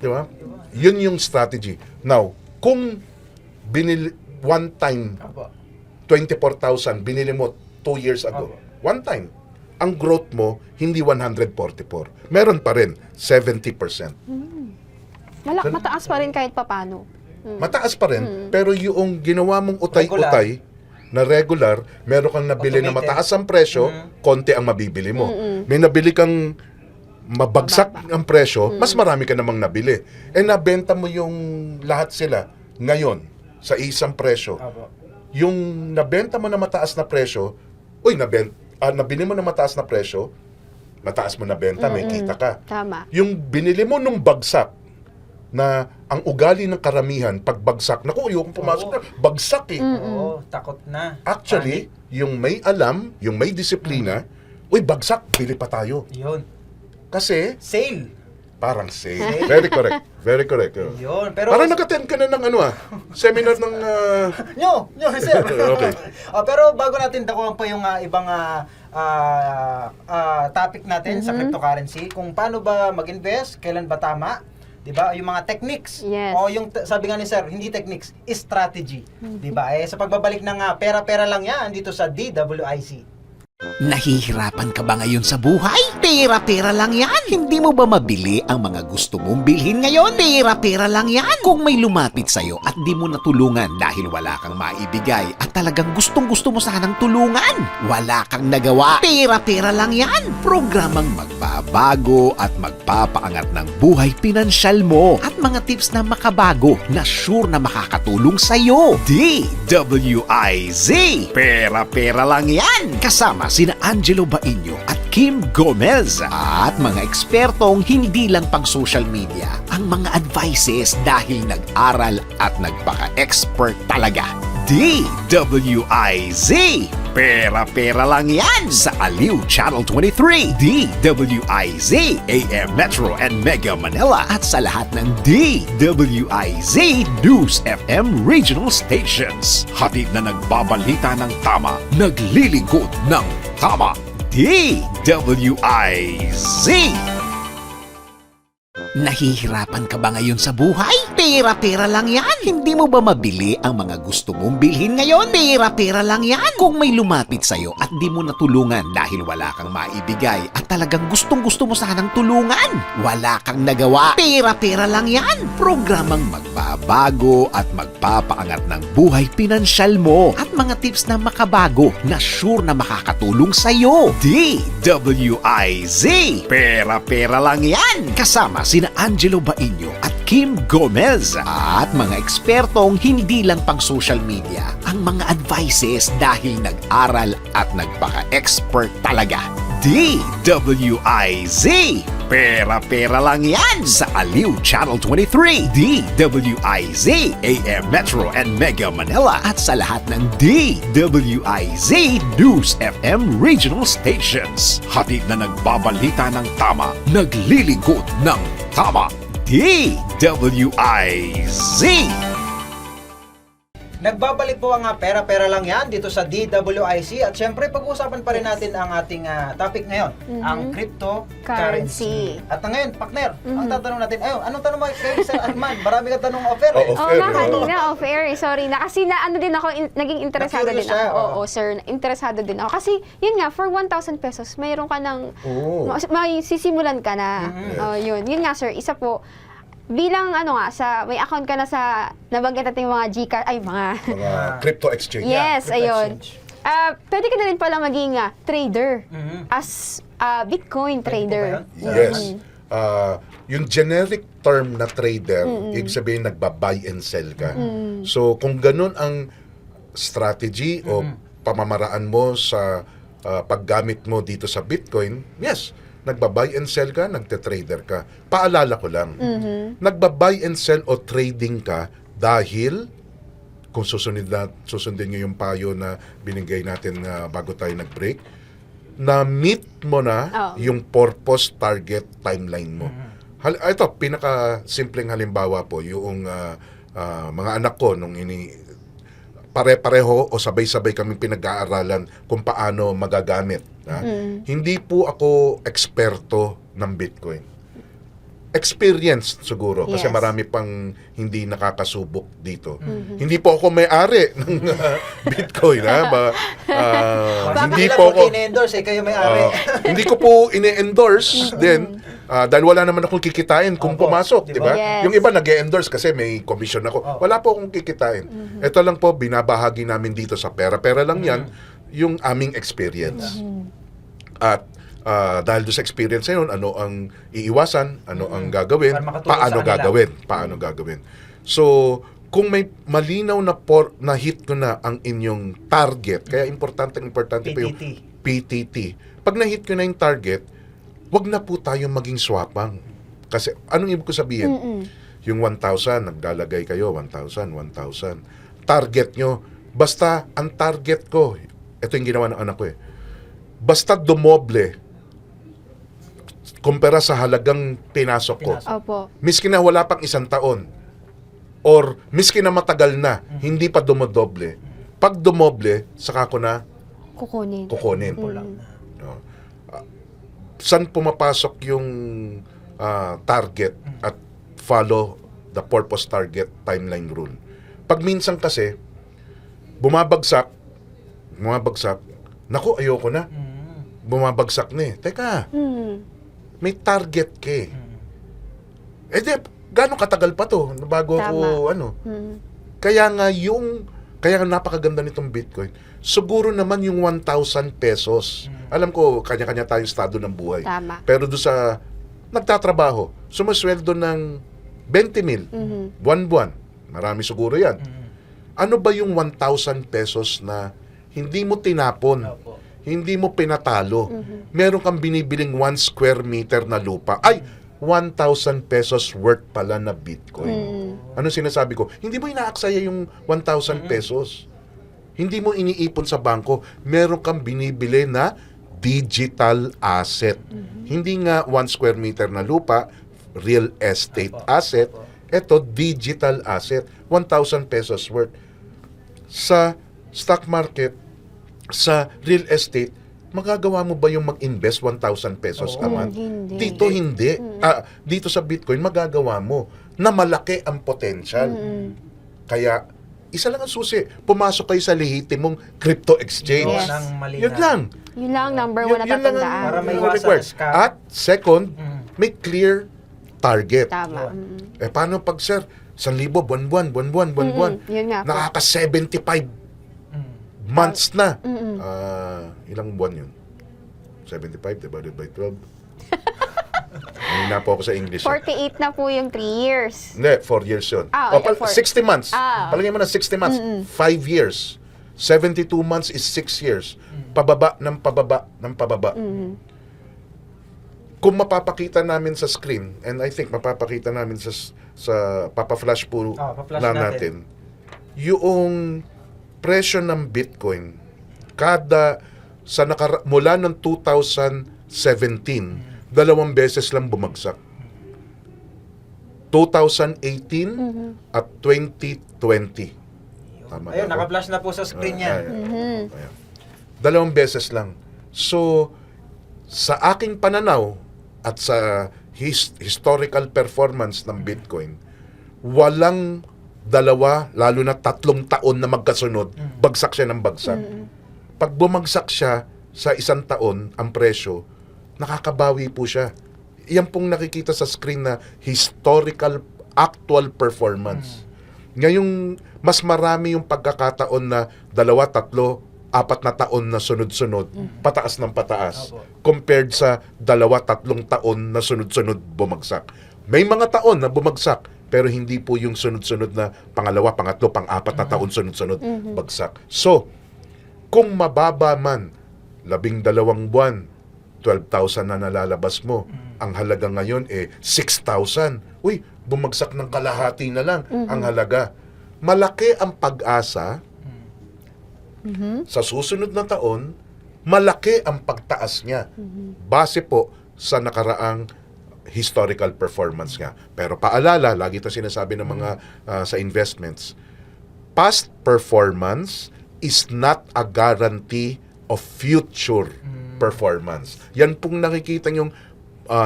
Di ba? Yun yung strategy. Now, kung binili one time Apo. 24,000, binili mo 2 years ago. One time. Ang growth mo, hindi 144. Meron pa rin, 70%. Mataas pa rin kahit papano. Mataas pa rin, pero yung ginawa mong utay-utay na regular, meron kang nabili na Automated. mataas ang presyo, konti ang mabibili mo. May nabili kang mabagsak ang presyo, mas marami ka namang nabili. Nabenta mo yung lahat sila ngayon sa isang presyo. Apo. Yung nabenta mo na mataas na presyo, nabili mo na mataas na presyo, mataas mo na benta, may kita ka. Tama. Yung binili mo nung bagsak, na ang ugali ng karamihan, pagbagsak, naku, ayokong pumasok na, bagsak eh. Oo, takot na. Actually, yung may alam, yung may disiplina, uy, bagsak, bili pa tayo. Yun. Kasi, Sale. parang safe. Very correct. Very correct. Yun. Pero, Parang nag-attend ka na ng seminar ng... Nyo, sir. Okay. Pero bago natin dakuhan pa yung ibang topic natin sa cryptocurrency, kung paano ba mag-invest, kailan ba tama, 'di ba? Yung mga techniques. Yes. O yung sabi nga ni sir, hindi techniques, strategy, 'di ba? Sa pagbabalik ng pera-pera lang 'yan dito sa DWIC. Nahihirapan ka ba ngayon sa buhay? Pera-pera lang yan. Hindi mo ba mabili ang mga gusto mong bilhin ngayon? Pera-pera lang yan. Kung may lumapit sa'yo at di mo natulungan dahil wala kang maibigay at talagang gustong-gusto mo sanang tulungan, wala kang nagawa. Pera-pera lang yan. Programang magbabago at magpapaangat ng buhay pinansyal mo at mga tips na makabago na sure na makakatulong sa'yo. DWIZ. Pera-pera lang yan. Kasama sina Angelo Bainyo at Kim Gomez at mga ekspertong hindi lang pang social media ang mga advices dahil nag-aral at nagpaka-expert talaga. DWIZ. Pera-pera lang yan sa Aliw Channel 23, DWIZ, AM Metro and Mega Manila at sa lahat ng DWIZ News FM regional stations. Hatid na nagbabalita ng tama, naglilingkod ng tama. DWIZ. Nahihirapan ka ba ngayon sa buhay? Pera-pera lang yan. Hindi mo ba mabili ang mga gusto mong bilhin ngayon? Pera-pera lang yan. Kung may lumapit sa'yo at di mo natulungan dahil wala kang maibigay at talagang gustong-gusto mo sanang tulungan, wala kang nagawa. Pera-pera lang yan. Programang magbabago at magpapaangat ng buhay pinansyal mo at mga tips na makabago na sure na makakatulong sa'yo. DWIZ. Pera-pera lang yan. Kasama sina Angelo Bainyo at Kim Gomez at mga ekspertong hindi lang pang social media ang mga advices dahil nag-aral at nagpaka-expert talaga. DWIZ. Pera-pera lang yan sa Aliw Channel 23, DWIZ, AM Metro and Mega Manila at sa lahat ng DWIZ News FM regional stations. Hatid na nagbabalita ng tama, naglilingkod ng tama. DWIZ. Nagbabalik po ang pera-pera lang yan dito sa DWIC at syempre pag-uusapan pa rin natin ang ating topic ngayon, ang cryptocurrency. At ngayon, partner, ang tatanong natin, anong tanong mo kay Sir Arman? Marami ka tanong offer eh. Oo nga, kanina off-air. Sorry na. Kasi din ako, naging interesado din Na-curious ako. siya, Oo, sir. Interesado din ako. Kasi, yun nga, for 1,000 pesos, mayroon ka ng, may sisimulan ka na. Yun. Yun nga, sir. Isa po, bilang may account ka na sa nabanggit natin yung mga Gcash, mga crypto exchange. yes, crypto ayun. exchange. Pwede ka na rin pala maging trader as Bitcoin trader. Yes. Yung generic term na trader, ibig sabihin nagba-buy and sell ka. So, kung ganun ang strategy o pamamaraan mo sa paggamit mo dito sa Bitcoin, yes, nagba-buy and sell ka, nagte-trader ka. Paalala ko lang, nagba-buy and sell o trading ka dahil kung susundin nyo yung payo na binigay natin bago tayo nag-break, na-meet mo na yung purpose, target, timeline mo. Ito, pinaka-simpleng halimbawa po, yung mga anak ko nung pare-pareho o sabay-sabay kaming pinag-aaralan kung paano magagamit. Hindi po ako eksperto ng Bitcoin. Experience siguro kasi Yes. marami pang hindi nakakasubok dito. Hindi po ako may-ari ng Bitcoin. Hindi po ako ine-endorse kayo may-ari. hindi ko po ine-endorse din dahil wala naman akong kikitain kung Opo, pumasok, di ba? Yes. Yung iba nag-endorse kasi may commission ako. Wala po akong kikitain. Ito lang po, binabahagi namin dito sa pera-pera lang yan, yung aming experience. At dahil doon sa experience na yun, ano ang iiwasan, ano ang gagawin, Para makatulong paano sa kanila. paano gagawin. So, kung may malinaw na hit ko na ang inyong target, kaya importante pa yung PTT. Pag na-hit ko na yung target, wag na po tayong maging swapang. Kasi, anong ibig ko sabihin? Yung 1,000, naglalagay kayo, 1,000, 1,000. Target nyo, basta ang target ko, ito yung ginawa ng anak ko eh, basta dumoble, kumpara sa halagang pinasok ko. Opo. Miski na wala pang 1 taon, or miski na matagal na, hindi pa dumodoble. Pag dumoble, saka ko na Kukunin. kukunin. Kulang na. No. Saan pumapasok yung target at follow the purpose target timeline rule? Pag minsan kasi, bumabagsak, naku, ayoko na. Bumabagsak na eh. Teka, may target ka eh. Eh di, gano'ng katagal pa to bago Tama. ko, Kaya nga kaya nga napakaganda nitong Bitcoin. Siguro naman yung 1,000 pesos. Alam ko, kanya-kanya tayong estado ng buhay. Tama. Pero doon sa nagtatrabaho, sumasweldo ng 20,000, buwan-buwan. Marami siguro yan. Ano ba yung 1,000 pesos na hindi mo tinapon? Opo. Hindi mo pinatalo? Meron kang binibiling 1 square meter na lupa. Ay, 1,000 pesos worth pala na Bitcoin. Ano sinasabi ko? Hindi mo inaaksaya yung 1,000 pesos. Hindi mo iniipon sa bangko. Meron kang binibili na digital asset. Hindi nga 1 square meter na lupa, real estate asset. Ito, digital asset. 1,000 pesos worth. Sa stock market, sa real estate, magagawa mo ba yung mag-invest 1,000 pesos a month? Hindi. Dito hindi. Dito sa Bitcoin, magagawa mo na malaki ang potential. Kaya, isa lang ang susi. Pumasok kayo sa lehitimong crypto exchange. Yes. Ng malinaw. Yun lang. Yun lang, number one na Yun lang ang tatandaan. Para may required. iwasan sa scam. At second, may clear target. Tama. Eh, paano pag, sir, 1,000 buwan-buwan, Yun nga po. nakaka-75 months na. Ilang buwan yun? 75 divided by 12. Hindi na po ako sa English. 48 na po yung 3 years. Hindi, 4 years yun. Okay, 60 months. Ah. Palagay mo na 60 months. 5 years. 72 months is 6 years. Pababa ng pababa ng pababa. Kung mapapakita namin sa screen, and I think mapapakita namin sa papa-flash po pa-flash na natin. yung presyo ng Bitcoin mula ng 2017, 2 beses lang bumagsak. 2018 at 2020. Tama Ayun, ba ako? naka-flash na po sa screen niya. Ayan. 2 beses lang. So, sa aking pananaw at sa historical performance ng Bitcoin, walang 2, lalo na 3 taon na magkasunod, bagsak siya ng bagsak. Pag bumagsak siya sa 1 taon, ang presyo, nakakabawi po siya. Yan pong nakikita sa screen na historical actual performance. Ngayong mas marami yung pagkakataon na 2, 3, 4 na taon na sunod-sunod, pataas ng pataas, compared sa 2, 3 taon na sunod-sunod bumagsak. May mga taon na bumagsak, pero hindi po yung sunod-sunod na pangalawa, pangatlo, pang-4 na taon sunod-sunod bagsak. So, kung mababa man, 12 buwan, 12,000 na nalalabas mo, ang halaga ngayon 6,000. Uy, bumagsak ng kalahati na lang ang halaga. Malaki ang pag-asa sa susunod na taon, malaki ang pagtaas niya. Base po sa nakaraang historical performance nga. Pero paalala, lagi ito sinasabi ng mga sa investments, past performance is not a guarantee of future performance. Yan pong nakikita yung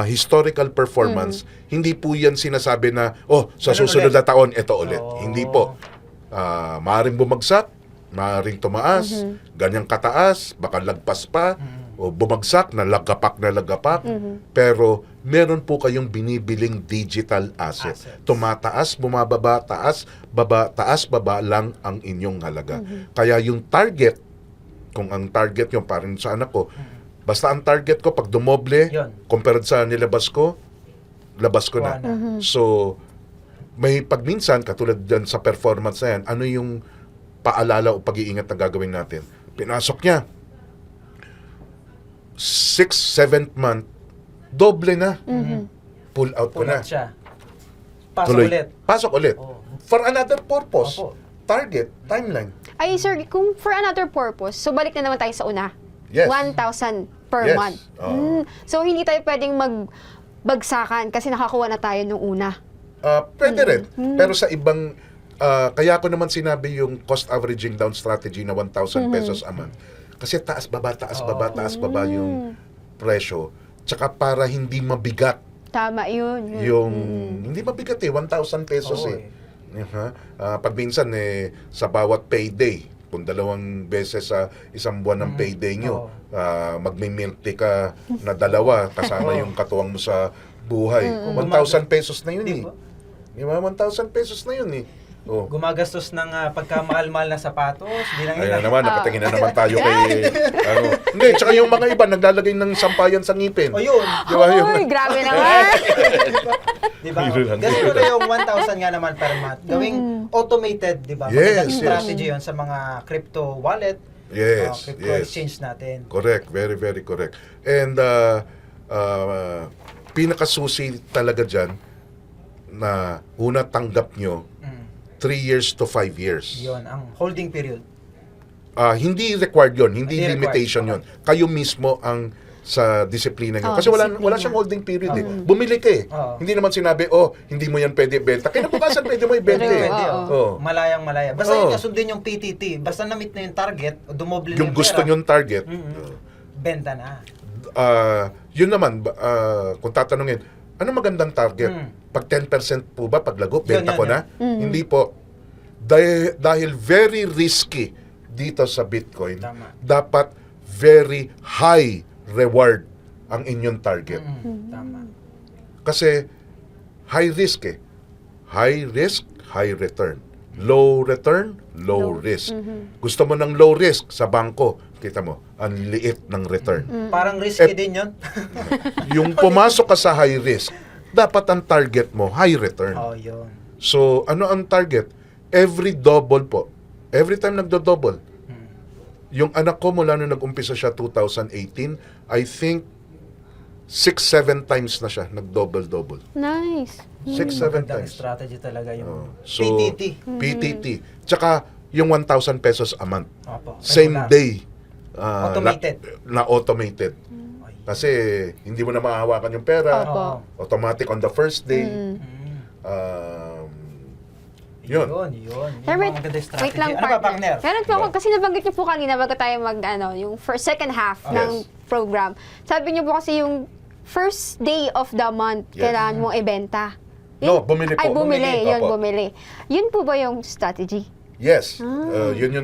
historical performance, hindi po yan sinasabi na, sa Ganun susunod ulit. na taon, ito ulit. Oh. Hindi po. Maaaring bumagsak, maaaring tumaas, ganyang kataas, baka lagpas pa, o bumagsak, nalagapak, pero meron po kayong binibiling digital asset. Assets. Tumataas, bumababa, taas, baba lang ang inyong halaga. Kaya yung target, kung ang target nyo, parang sa anak ko, basta ang target ko, pag dumoble, Yun. compared sa nilabas ko, labas ko na. So, may pagminsan, katulad dyan sa performance na yan, ano yung paalala o pag-iingat na gagawin natin? Pinasok niya. 6th, 7th month, doble na. Pull out ko Pull na. out siya. Pasok ulit. Pasok ulit. Oh. For another purpose. Opo. Target, timeline. Ay, sir, kung for another purpose, so balik na naman tayo sa una. Yes. 1,000 per Yes. month. Oo. So, hindi tayo pwedeng magbagsakan kasi nakakuha na tayo nung una. Pwede rin. Pero sa ibang, kaya ko naman sinabi yung cost averaging down strategy na 1,000 pesos a month. Kasi taas, baba yung presyo. Tsaka para hindi mabigat Tama yun. yung, hindi mabigat 1,000 pesos Oo, eh. Pag minsan sa bawat payday, kung 2 beses sa isang buwan ng payday nyo, magme-milk tea ka na 2 kasama yung katuwang mo sa buhay. 1,000 pesos na yun Di ba? Di ba? 1,000 pesos na yun eh. Oh. Gumagastos ng pagkamahal-mahal na sapatos, bilang Ayan naman, napatingin na naman tayo kay... Hindi, tsaka yung mga iba, naglalagay ng sampayan sa ngipin. O yun. Di ba? Uy, grabe naman. Di ba? Biro lang, Ganito biro na yung 1,000 nga naman per month. Gawing automated, di ba? Yes, Magandang yes. strategy yun sa mga crypto wallet, Yes, crypto yes. exchange natin. Correct, very, very correct. And pinakasusi talaga dyan na una tanggap nyo 3 years to 5 years. Yun, ang holding period. Hindi required yon, hindi Hindi limitation yon. required. Kayo mismo ang sa disiplina nyo. Oo, Kasi wala disiplina. siyang holding period eh. Oo. Bumili ka eh. Oo. Hindi naman sinabi, hindi mo yan pwede ibenta. Kinabukasan pwede mo ibenta Pero, eh. Pwede, oo. Oo. Malayang malaya. Basta Oo. yun nga, sundin yung PTT. Basta na-meet na yung target, o dumoble na Yung yung gusto pera, nyong target. benta na. Yun naman, kung tatanungin, ano magandang target? Pag 10% po ba, pag lago, Yun, benta yun, ko na? Hindi po. Dahil very risky dito sa Bitcoin, Tama. dapat very high reward ang inyong target. Tama. Kasi high risk eh. High risk, high return. Low return, low risk. Gusto mo ng low risk sa bangko, kita mo, ang liit ng return. Parang risky din yun. Yung pumasok ka sa high risk, dapat ang target mo, high return. Oh, yun. So, ano ang target? Every double po. Every time nagdo-double. Yung anak ko mula nung nag-umpisa siya 2018, I think 6-7 times na siya nag-double-double. Nice. 6-7 Magandang times. strategy talaga yung So, PTT. PTT. Tsaka yung 1,000 pesos a month. Opo. Same Regular. day. Automated. Na automated. Kasi hindi mo na mahahawakan yung pera. Opo. Automatic on the first day. Yun. Yun. Sir, Yung wait, mga magandang strategy. wait lang, Ano ba, partner? Meron po ako, kasi nabanggit niyo po kanina bago tayo yung second half Yes. ng program. Sabi niyo po kasi yung first day of the month, Yes. kailangan mong ibenta. No, bumili po. Ay, bumili. Bumili. Yun, Opo. bumili. Yun po ba yung strategy? Yes. Yun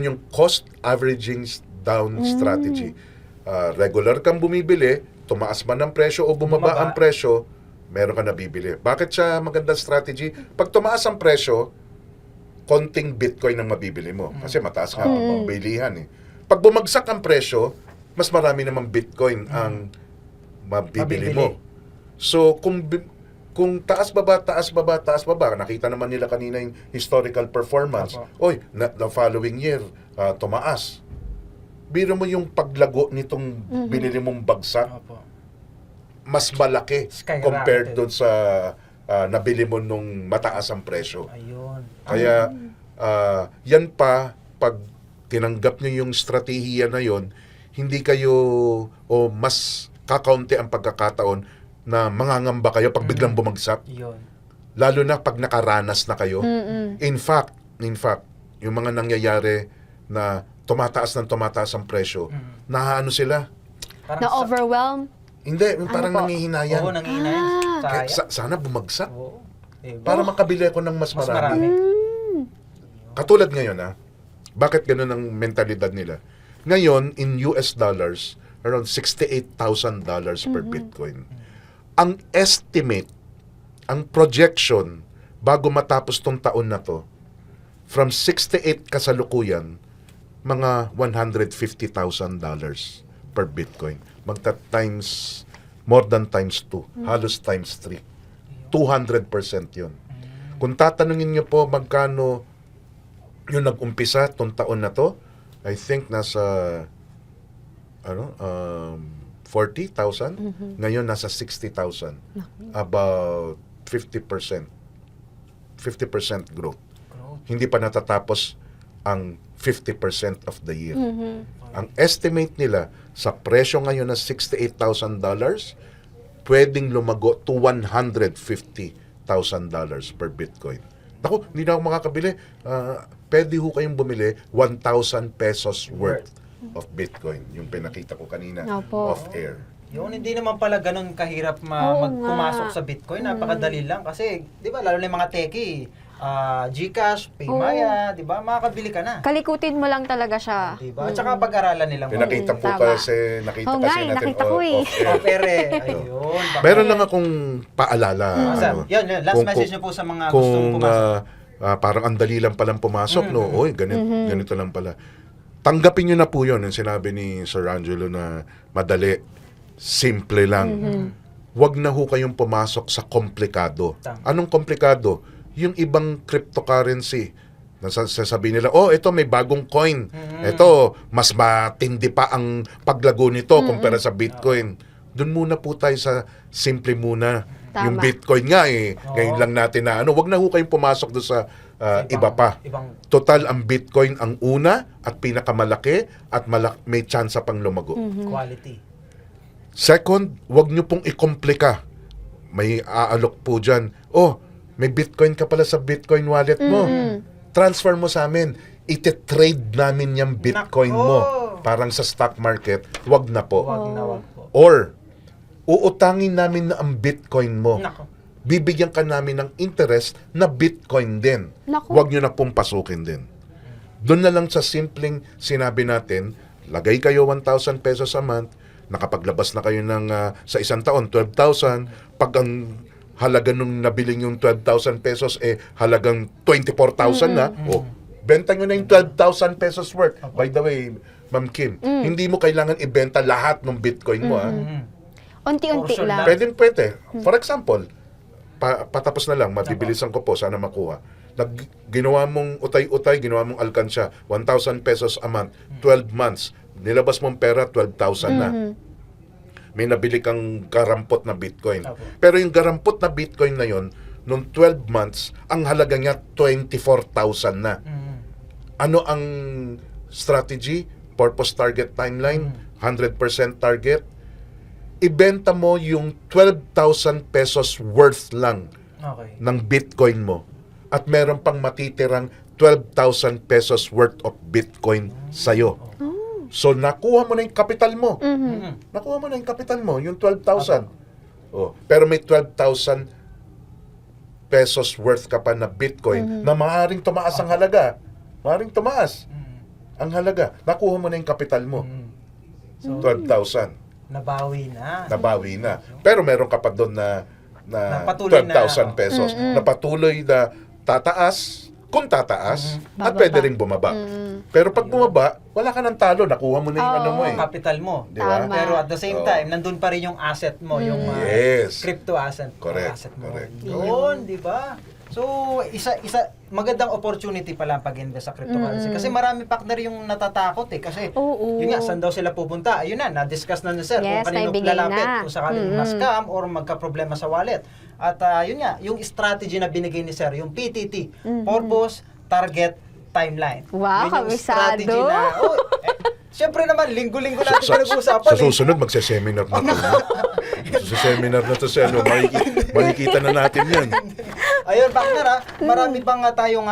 yung cost averaging down strategy. Regular kang bumibili, tumaas man ang presyo o bumaba Bumaba. ang presyo, meron ka nabibili. Bakit siya magandang strategy? Pag tumaas ang presyo, konting Bitcoin ang mabibili mo. Kasi mataas nga ang bilihan eh. Pag bumagsak ang presyo, mas marami namang Bitcoin ang mabibili mo. So, kung taas baba, nakita naman nila kanina yung historical performance. Opo. The following year, tumaas. Biro mo yung paglago nitong binili mong bagsak, Opo. mas malaki Skyrocketed. compared doon sa nabili mo nung mataas ang presyo. Ayun. Kaya, yan pa, pag tinanggap nyo yung strategiya na yon, hindi kayo, o mas kakaunti ang pagkakataon na mangangamba kayo pag biglang bumagsak. Yun. Lalo na pag nakaranas na kayo. In fact, yung mga nangyayari na tumataas ang presyo, nahaano sila? Parang Na-overwhelm? Hindi, parang po? nangihinayan. Oo, nangihinayan. Kaya Sayang. sana bumagsak. Oo. Diba? Para makabili ako ng mas Mas marami. marami. Katulad ngayon bakit ganun ang mentalidad nila? Ngayon, in US dollars, around $68,000 per Bitcoin. Ang estimate, ang projection, bago matapos tong taon na to, from 68 kasalukuyan, mga $150,000 per Bitcoin. Magta-times, more than times 2, halos times 3. 200% yun. Kung tatanungin niyo po magkano yung nag-umpisa tong taon na to, I think nasa 40,000. Ngayon nasa 60,000. About 50%. 50% growth. Hindi pa natatapos ang 50% of the year. Ang estimate nila sa presyo ngayon na $68,000, pwedeng lumago to $150,000 per Bitcoin. Naku, hindi na ako makakabili. Pwede ho kayong bumili 1,000 pesos worth of Bitcoin. Yung pinakita ko kanina Opo. off-air. Yun, hindi naman pala ganun kahirap Oo pumasok nga. sa Bitcoin. Napakadali lang. Kasi, di ba, lalo na yung mga techie, GCash, Paymaya, di ba, makakabili ka na. Kalikutin mo lang talaga siya. Di ba? At saka pag-aralan nilang Pinakita po tama. kasi, nakita Oo kasi nga, natin nakita ko eh. off-air. Pere, ayun. baka- Meron lang akong paalala. Sir, yun, last message niyo po sa mga gustong pumasok. Parang ang dali lang palang pumasok, no? Oy, ganito lang pala. Tanggapin nyo na po yun, yung sinabi ni Sir Angelo na madali, simple lang. Huwag na ho kayong pumasok sa komplikado. Tama. Anong komplikado? Yung ibang cryptocurrency. Sasabihin nila, oh, ito may bagong coin. Ito, mas matindi pa ang paglago nito kumpara sa Bitcoin. Doon muna po tayo sa simple muna. Tama. Yung Bitcoin nga ngayon lang natin na wag na ho kayong pumasok doon sa iba pa. Total, ang Bitcoin ang una at pinakamalaki at may tsansa pang lumago. Quality. Second, wag nyo pong ikomplika. May aalok po dyan. Oh, may Bitcoin ka pala sa Bitcoin wallet mo. Transfer mo sa amin. Ite-trade namin yung Bitcoin Nako! mo. Parang sa stock market, wag na po. Wag na wag po. Or, uutangin namin na ang Bitcoin mo. Nako. Bibigyan ka namin ng interest na Bitcoin din. Naku. Huwag nyo na pong pasukin din. Doon na lang sa simpleng sinabi natin, lagay kayo 1,000 pesos a month, nakapaglabas na kayo ng sa isang taon, 12,000. Pag ang halaga nung nabiling yung 12,000 pesos, halagang 24,000 na, benta nyo na yung 12,000 pesos worth. By the way, Ma'am Kim, hindi mo kailangan ibenta lahat ng Bitcoin mo. Unti-unti Portion lang. lang. Pwede. For example, patapos na lang, mabibilisan ko po, sana makuha. Ginawa mong utay-utay, ginawa mong alkansya, 1,000 pesos a month, 12 months. Nilabas mong pera, 12,000 na. May nabili kang garampot na Bitcoin. Opo. Pero yung garampot na Bitcoin na yon, nung 12 months, ang halaga niya 24,000 na. Ano ang strategy? Purpose, target, timeline, 100% target. Ibenta mo yung 12,000 pesos worth lang Okay. ng Bitcoin mo at meron pang matitirang 12,000 pesos worth of Bitcoin sa'yo. So, nakuha mo na yung kapital mo. Nakuha mo na yung kapital mo, yung 12,000. Oh, pero may 12,000 pesos worth ka pa na Bitcoin na maaaring tumaas ang halaga. Maaaring tumaas ang halaga. Nakuha mo na yung kapital mo. So, 12,000. nabawi na. Nabawi na. Pero meron ka pa doon na Na patuloy 12,000 pesos na patuloy na tataas, kung tataas, at Bababa. pwede rin bumaba. Pero pag bumaba, wala ka ng talo, nakuha mo na yung ano mo eh. Capital mo. Di ba? Tama. Pero at the same Oo. time, nandun pa rin yung asset mo, yung Yes. crypto asset, Correct, asset mo. correct. Yun, di ba? So, isa magandang opportunity pala pag-invest sa cryptocurrency. Kasi marami partner yung natatakot eh. Kasi, Oo. yun nga, saan daw sila pupunta? Ayun na, na-discuss na ni Sir Yes, kung kanino naibigay lalapit. na. Kung sakaling ma-scam or magka-problema sa wallet. At yun nga, yung strategy na binigay ni Sir, yung PTT, Purpose, Target, Timeline. Wow, Yun yung kabisado. strategy na, siyempre naman, linggo-linggo natin pinag-uusapan. Sa susunod, magse-seminar na to. Sa seminar na to, Selo, makikita na natin yan. Ayun, partner marami pang tayong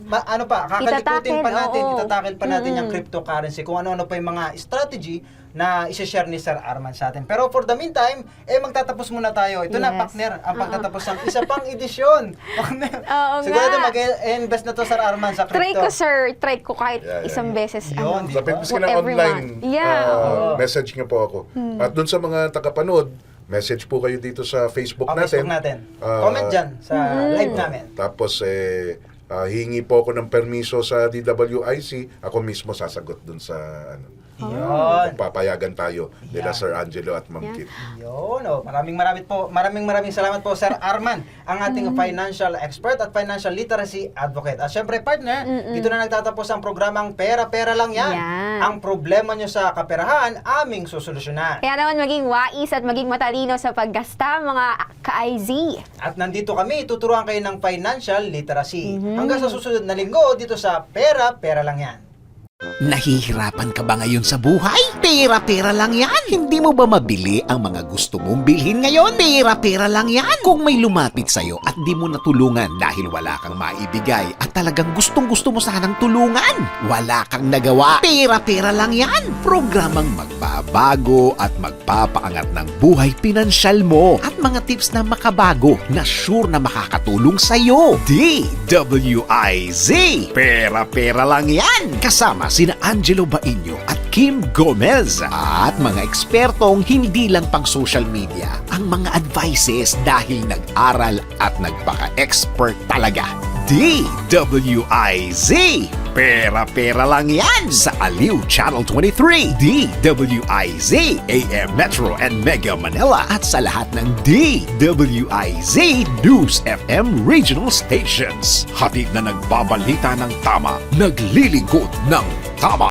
kakalikutin pa natin, oo. itatakil pa natin yung cryptocurrency, kung ano-ano pa yung mga strategy na isi-share ni Sir Arman sa atin. Pero for the meantime, magtatapos muna tayo. Ito na, Yes. partner, ang pagtatapos ng isa pang edisyon. Partner, Oo sigurado nga. mag-invest na to, Sir Arman, sa Try crypto. ko, sir. Try ko kahit Yeah, yeah. isang beses. Yun, di Sa ba? Pipis ka na Every online, month. Yeah, oo. message niyo po ako. At dun sa mga tagapanood, message po kayo dito sa Facebook natin. Facebook natin. Comment dyan sa live namin. Tapos, hingi po ako ng permiso sa DWIC, ako mismo sasagot dun sa Yun. papayagan tayo nila Yeah. Sir Angelo at Ma'am Yeah. Kit. Yun, oh. Maraming salamat po, Sir Arman, ang ating financial expert at financial literacy advocate. At syempre, partner, dito na nagtatapos ang programang Pera-Pera Lang Yan. Yan. Ang problema nyo sa kaperahan, aming susolusyonan. Kaya naman maging wais at maging matalino sa paggasta, mga ka-IZ. At nandito kami, tuturuan kayo ng financial literacy. Hanggang sa susunod na linggo, dito sa Pera-Pera Lang Yan. Nahihirapan ka ba ngayon sa buhay? Pera-pera lang yan. Hindi mo ba mabili ang mga gusto mong bilhin ngayon? Pera-pera lang yan. Kung may lumapit sa'yo at di mo natulungan dahil wala kang maibigay at talagang gustong-gusto mo sanang tulungan, wala kang nagawa. Pera-pera lang yan. Programang magbabago at magpapaangat ng buhay pinansyal mo at mga tips na makabago na sure na makakatulong sa'yo. DWIZ. Pera-pera lang yan. Kasama sina Angelo Bainyo at Kim Gomez at mga ekspertong hindi lang pang social media ang mga advices dahil nag-aral at nagpaka-expert talaga. DWIZ. Pera-pera lang yan sa Aliw Channel 23, DWIZ, AM Metro and Mega Manila at sa lahat ng DWIZ News FM regional stations. Hatid na nagbabalita ng tama, naglilingkod ng tama.